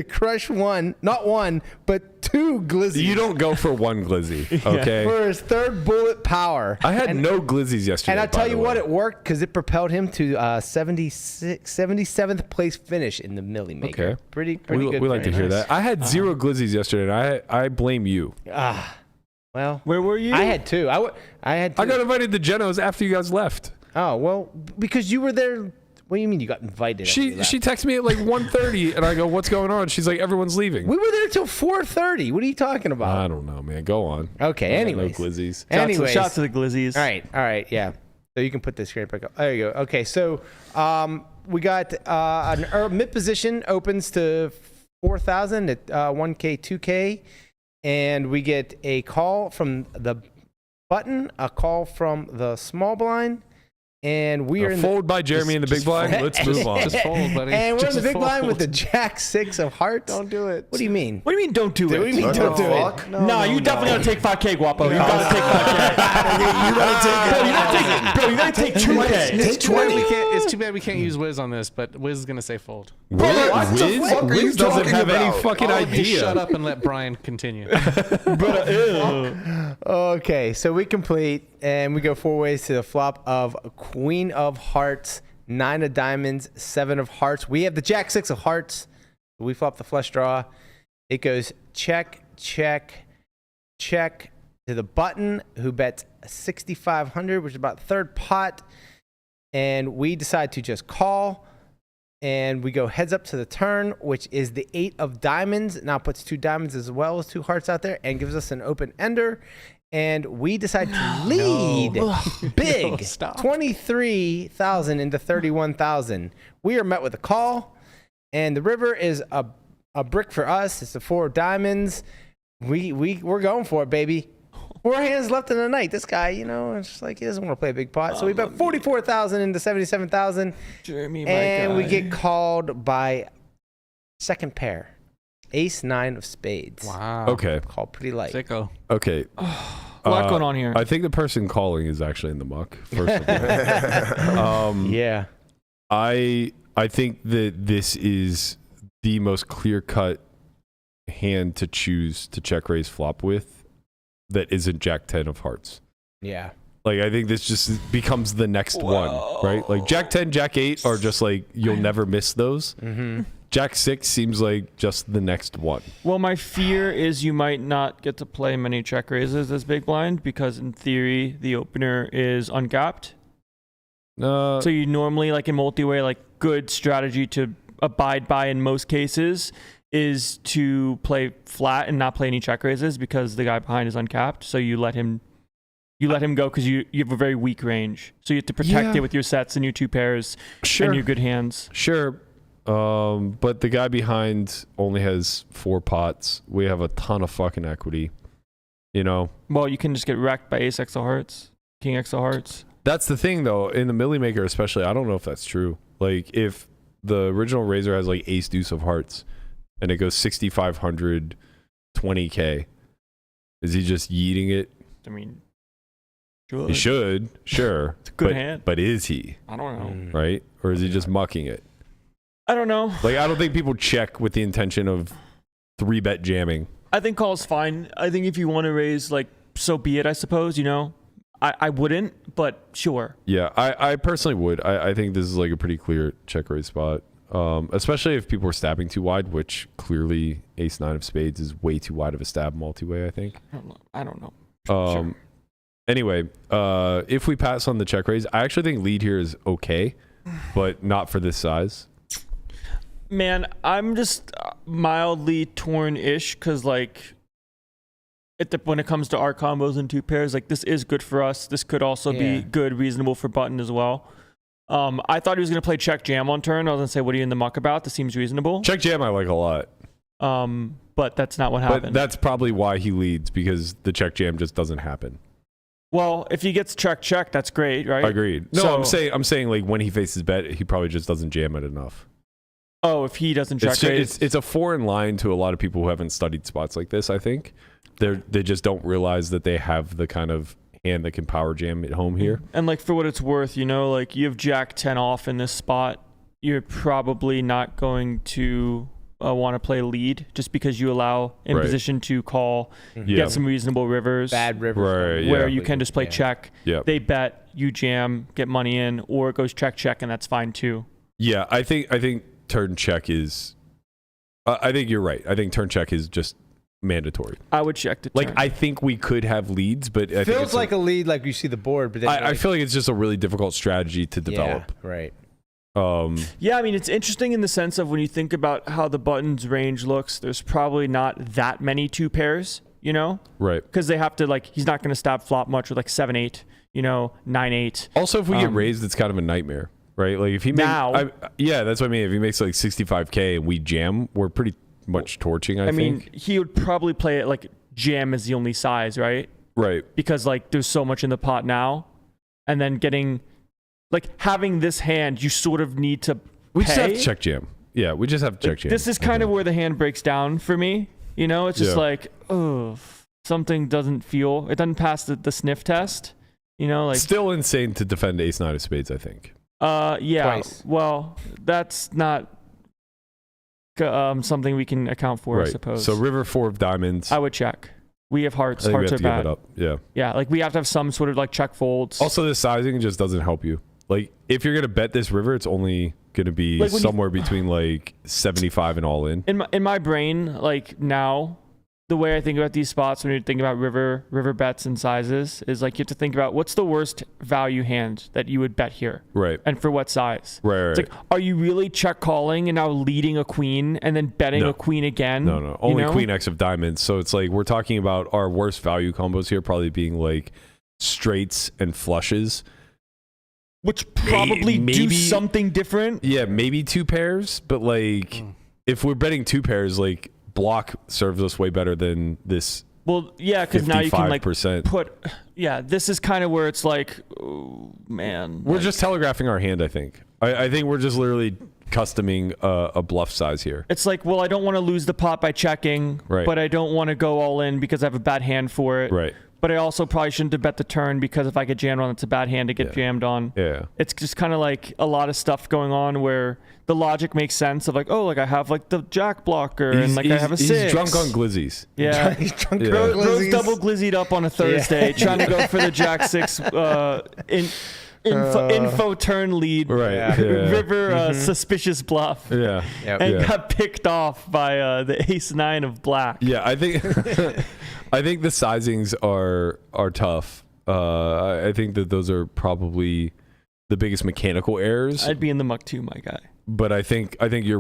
crush not one, but 2 glizzies. You don't go for one glizzy, okay? For his 3rd bullet power. I had no glizzies yesterday. And I'll tell you what, it worked because it propelled him to 77th place finish in the Millie Maker. Okay. Pretty good. We like to hear that. I had 0 glizzies yesterday, and I blame you. Well, where were you? I had 2. I had 2. I got invited to Geno's after you guys left. Oh, well, because you were there. What do you mean you got invited? She texted me at like 1:30, and I go, "What's going on?" She's like, "Everyone's leaving." We were there till 4:30. What are you talking about? I don't know, man. Go on. Okay. Anyways. No glizzies. Shots to the glizzies. All right. Yeah. So you can put the screen back up. There you go. Okay. So we got an mid position opens to 4,000 at 1K, 2K, and we get a call from the button, a call from the small blind. And we are in fold by Jeremy in the big blind. Let's move on. Just fold, buddy. And we're in the Just big blind fold. with the Jack 6 of hearts. Don't do it. What do you mean? What do you mean don't do it? What do you mean don't do it? No, you definitely gotta take 5K, Guapo. You gotta take 5K. You gotta take it. Bro, you gotta take 2K. It's too bad we can't use Wiz on this, but Wiz is gonna say fold. Wiz doesn't have any fucking All of you idea. shut up and let Brian continue. Okay, so we complete, and we go 4 ways to the flop of Queen of Hearts, 9 of Diamonds, 7 of Hearts. We have the Jack 6 of Hearts. We flop the flush draw. It goes check, check, check to the button, who bets 6,500, which is about 3rd pot. And we decide to just call. And we go heads up to the turn, which is the 8 of Diamonds. Now puts 2 diamonds as well as 2 hearts out there and gives us an open ender. And we decide to lead big, 23,000 into 31,000. We are met with a call, and the river is a brick for us. It's the 4 of diamonds. We're going for it, baby. 4 hands left in the night. This guy, it's just like he doesn't want to play a big pot. So we bet 44,000 into 77,000. Jeremy, and we get called by 2nd pair. Ace 9 of spades. Wow. Okay. Called pretty light. Sicko. Okay. A lot going on here. I think the person calling is actually in the muck. First of all. Yeah. I think that this is the most clear-cut hand to choose to check raise flop with that isn't Jack 10 of hearts. Yeah. Like, I think this just becomes the next one, right? Like, Jack 10, Jack 8 are just like, you'll never miss those. Mm-hmm. Jack 6 seems like just the next one. Well, my fear is you might not get to play many check raises as big blind because, in theory, the opener is uncapped. So you normally, like in multi-way, like good strategy to abide by in most cases is to play flat and not play any check raises because the guy behind is uncapped. So you let him go because you have a very weak range. So you have to protect it with your sets and your 2 pairs and your good hands. Sure. But the guy behind only has 4 pots. We have a ton of fucking equity. Well, you can just get wrecked by Ace X of Hearts, King X of Hearts. That's the thing, though. In the Millie Maker especially, I don't know if that's true. Like, if the original Razor has, like, Ace Deuce of Hearts, and it goes 6,500, 20K, is he just yeeting it? I mean, he should, sure. It's a good hand. But is he? I don't know. Right? Or is he just mucking it? I don't know. Like, I don't think people check with the intention of 3-bet jamming. I think call's fine. I think if you want to raise, like, so be it, I suppose, I wouldn't, but sure. Yeah, I personally would. I think this is like a pretty clear check raise spot, especially if people are stabbing too wide, which clearly ace 9 of spades is way too wide of a stab multi-way, I think. I don't know. Sure. Anyway, if we pass on the check raise, I actually think lead here is okay, but not for this size. Man, I'm just mildly torn-ish because, like, when it comes to our combos and 2 pairs, like, this is good for us. This could also be good, reasonable for button as well. I thought he was going to play check jam on turn. I was going to say, what are you in the muck about? This seems reasonable. Check jam I like a lot. But that's not what happened. But that's probably why he leads, because the check jam just doesn't happen. Well, if he gets check, that's great, right? Agreed. No, I'm saying like when he faces bet, he probably just doesn't jam it enough. Oh, if he doesn't check raise. It's a foreign line to a lot of people who haven't studied spots like this, I think. They just don't realize that they have the kind of hand that can power jam at home here. And like, for what it's worth, like, you have jack 10 off in this spot. You're probably not going to want to play lead just because you allow in position to call, get some reasonable rivers. Bad rivers. Where you can just play check. Yeah. They bet, you jam, get money in, or it goes check, and that's fine too. Yeah, I think turn check is... I think you're right. I think turn check is just mandatory. I would check the turn. Like, I think we could have leads, but I think feels like a lead, like you see the board, but then I feel like it's just a really difficult strategy to develop. Yeah, right. Yeah, I mean, it's interesting in the sense of when you think about how the button's range looks, there's probably not that many 2 pairs, Right. Because they have to, like, he's not going to stab flop much with like 7-8, 9-8. Also, if we get raised, it's kind of a nightmare, right? Like, if he makes... yeah, that's what I mean. If he makes like 65K and we jam, we're pretty much torching, I think. Mean, he would probably play it like jam is the only size, right? Right. Because, like, there's so much in the pot now. And then having this hand, you sort of need to We just have to check jam. Yeah, we just have to check jam. This is kind of where the hand breaks down for me. It's just like, oh, something doesn't pass the sniff test. Still insane to defend ace 9 of spades, I think. Yeah. Twice. Well, that's not something we can account for, I suppose. So river 4 of diamonds. I would check. We have hearts. I think Hearts we are have to bad. give it up. Yeah. Yeah, like, we have to have some sort of like check folds. Also, the sizing just doesn't help you. Like, if you're gonna bet this river, it's only gonna be like somewhere between like 75 and all in. In my brain, like, now, the way I think about these spots when you're thinking about river bets and sizes is, like, you have to think about what's the worst value hand that you would bet here, Right. and for what size. Right. It's like, are you really check calling and now leading a queen and then betting a queen again? No. Only queen X of diamonds. So it's like we're talking about our worst value combos here probably being like straights and flushes. Which probably do something different. Yeah, maybe 2 pairs, but like if we're betting 2 pairs, like block serves us way better than this. Well, yeah, because now you can like 55%. put. Yeah, this is kind of where it's like, oh, man. We're just telegraphing our hand, I think. I think we're just literally customing a bluff size here. It's like, well, I don't want to lose the pot by checking, but I don't want to go all in because I have a bad hand for it. Right. But I also probably shouldn't have bet the turn because if I get jammed on, it's a bad hand to get jammed on. Yeah. It's just kind of like a lot of stuff going on where the logic makes sense of like, oh, like I have like the jack blocker and like I have a 6. He's drunk on glizzies. Yeah. He's drunk on Bro's glizzies. double glizzied up on a Thursday trying to go for the jack 6 info turn lead. Right. Yeah. River suspicious bluff. Yeah. And got picked off by the ace 9 of black. Yeah, I think I think the sizings are tough. I think that those are probably the biggest mechanical errors. I'd be in the muck too, my guy. But I think you're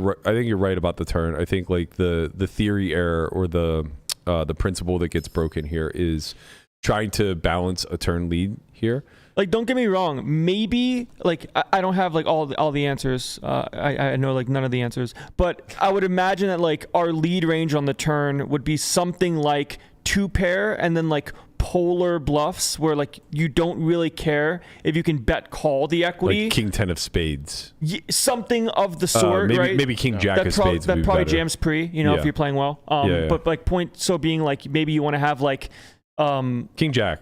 right about the turn. I think like the theory error or the principle that gets broken here is trying to balance a turn lead here. Like, don't get me wrong. Maybe like I don't have like all the answers. I know like none of the answers. But I would imagine that like our lead range on the turn would be something like 2 pair and then like polar bluffs where like you don't really care if you can bet call the equity. Like king 10 of spades. Something of the sort, right? Maybe king jack of spades. That would be probably better. jams pre. If you're playing well. But like point so being like maybe you want to have like king jack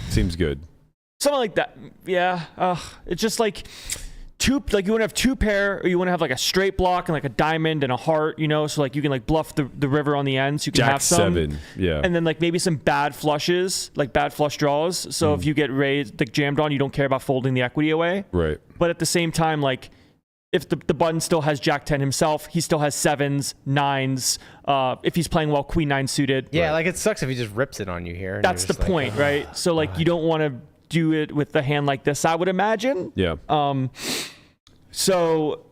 seems good. Something like that. Yeah. It's just like you want to have 2 pair, or you want to have like a straight block and like a diamond and a heart, you know, so like you can like bluff the river on the end, so you can Jack have some 7, yeah, and then like maybe some bad flushes, like bad flush draws. So if you get raised, like jammed on, you don't care about folding the equity away. right. But at the same time, like if the button still has Jack 10 himself, he still has 7s, 9s. If he's playing well, Queen 9 suited. Yeah, like it sucks if he just rips it on you here. And That's the you're just point, right? So like you don't want to do it with the hand like this, I would imagine. Yeah. So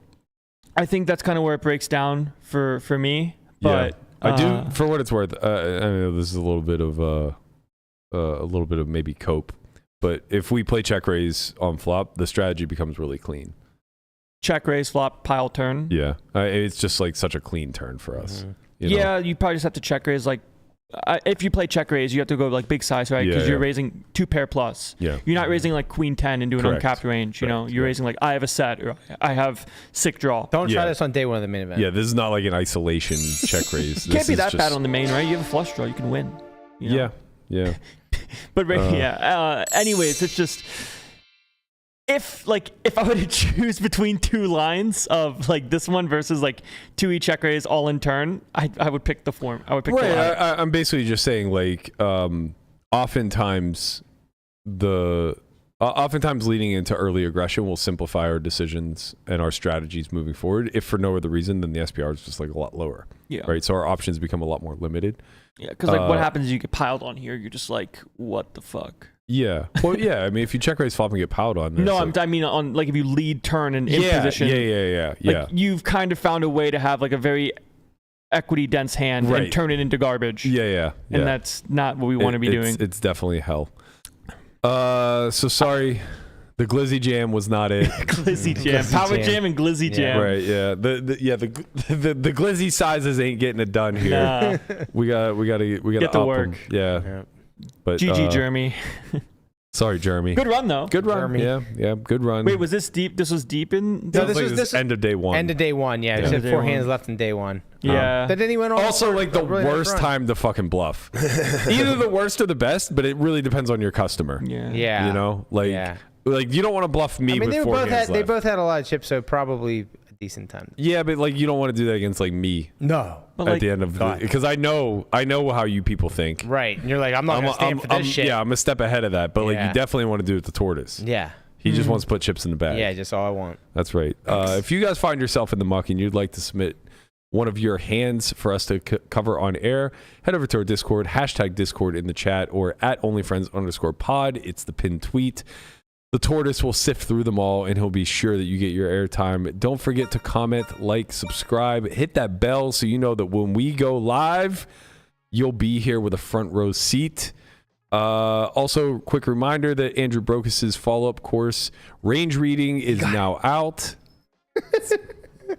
I think that's kind of where it breaks down for me. But I do, for what it's worth. I know this is a little bit of maybe cope, but if we play check raise on flop, the strategy becomes really clean. Check raise, flop, pile, turn. Yeah, it's just like such a clean turn for us. You know? Yeah, you probably just have to check raise. Like if you play check raise, you have to go like big size, right? Because you're raising 2 pair plus. Yeah, you're not raising like Queen 10 into an uncapped range. You know, you're raising like I have a set, or I have sick draw. Don't try this on day 1 of the main event. Yeah, this is not like an isolation check raise. Can't be that bad on the main, right? You have a flush draw, you can win. You know? Yeah. But anyways, it's just if I were to choose between 2 lines of like this one versus like 2E check raise all in turn, I would pick the form. I would pick the line. I'm basically just saying like oftentimes leading into early aggression will simplify our decisions and our strategies moving forward, if for no other reason than the SPR is just like a lot lower. Yeah. Right. So our options become a lot more limited. Yeah. Because like what happens is you get piled on here. You're just like, what the fuck? Yeah. Well, yeah. I mean, if you check raise flop and get piled on. No, I mean on like if you lead turn and in position. Yeah. Like you've kind of found a way to have like a very equity dense hand and turn it into garbage. Yeah. And that's not what we want to be doing. It's definitely hell. So sorry, the Glizzy Jam was not it. Glizzy Jam, Power Jam and Glizzy Jam. Right, yeah. The Glizzy sizes ain't getting it done here. Nah. We gotta get to up work. 'em. Yeah. But GG Jeremy. Sorry, Jeremy. Good run though. Good run. Jeremy. Yeah, good run. Wait, was this deep? This was deep in. No, this was end of day 1. End of day 1. Yeah, there's 4 hands left in day 1. Yeah. But then he went on. Also, like the worst time to fucking bluff. Either the worst or the best, but it really depends on your customer. Yeah. You know, like you don't want to bluff me. I mean, with 4 hands left. They both had a lot of chips, so probably a decent time. Yeah, but like you don't want to do that against like me. No. At the end of because I know how you people think. Right. And you're like, I'm not gonna stand for this shit. Yeah, I'm a step ahead of that. But like you definitely want to do it to Tortoise. Yeah. He just wants to put chips in the bag. Yeah, just all I want. That's right. If you guys find yourself in the muck and you'd like to submit one of your hands for us to cover on air, head over to our Discord, #Discord in the chat, or at onlyfriends_pod. It's the pinned tweet. The Tortoise will sift through them all, and he'll be sure that you get your airtime. Don't forget to comment, like, subscribe, hit that bell so you know that when we go live, you'll be here with a front row seat. Also, quick reminder that Andrew Brokos's follow-up course, Range Reading, is now out.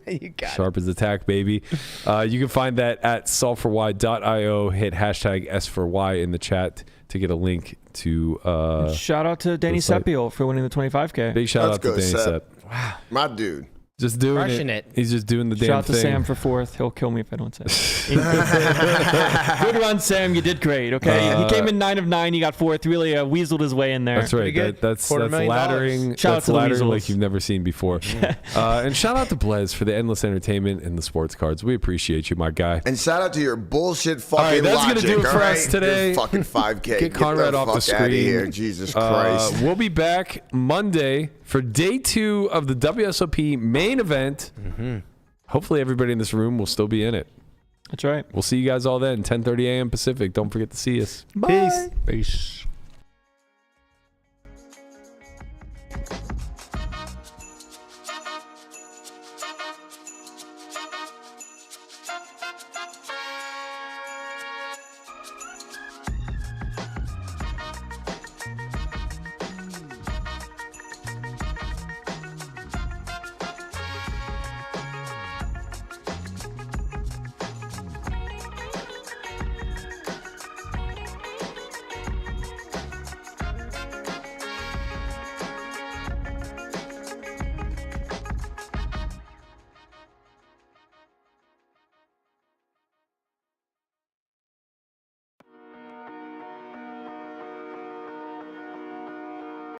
You got Sharp as attack, baby. You can find that at solvefory.io. Hit #S4Y in the chat to get a link to. Shout out to Danny Sepio for winning the 25K. Big shout out to Danny Sep. Wow, my dude. Just doing Crushing it. He's just doing the Shout damn out to thing. Sam for 4th. He'll kill me if I don't say it. Good run, Sam. You did great. Okay, he came in 9 of 9. He got 4th. Really weaseled his way in there. That's right. That's laddering. Shout that's out to laddering the like you've never seen before. And shout out to Blez for the endless entertainment and the sports cards. We appreciate you, my guy. And shout out to your bullshit fucking All right, that's logic, gonna do it for all us right? today. Your fucking 5K. Get Conrad off the screen. Outta here. Jesus Christ. We'll be back Monday for day 2 of the WSOP main event. Hopefully everybody in this room will still be in it. That's right. We'll see you guys all then, 10:30 a.m. Pacific. Don't forget to see us. Bye. Peace.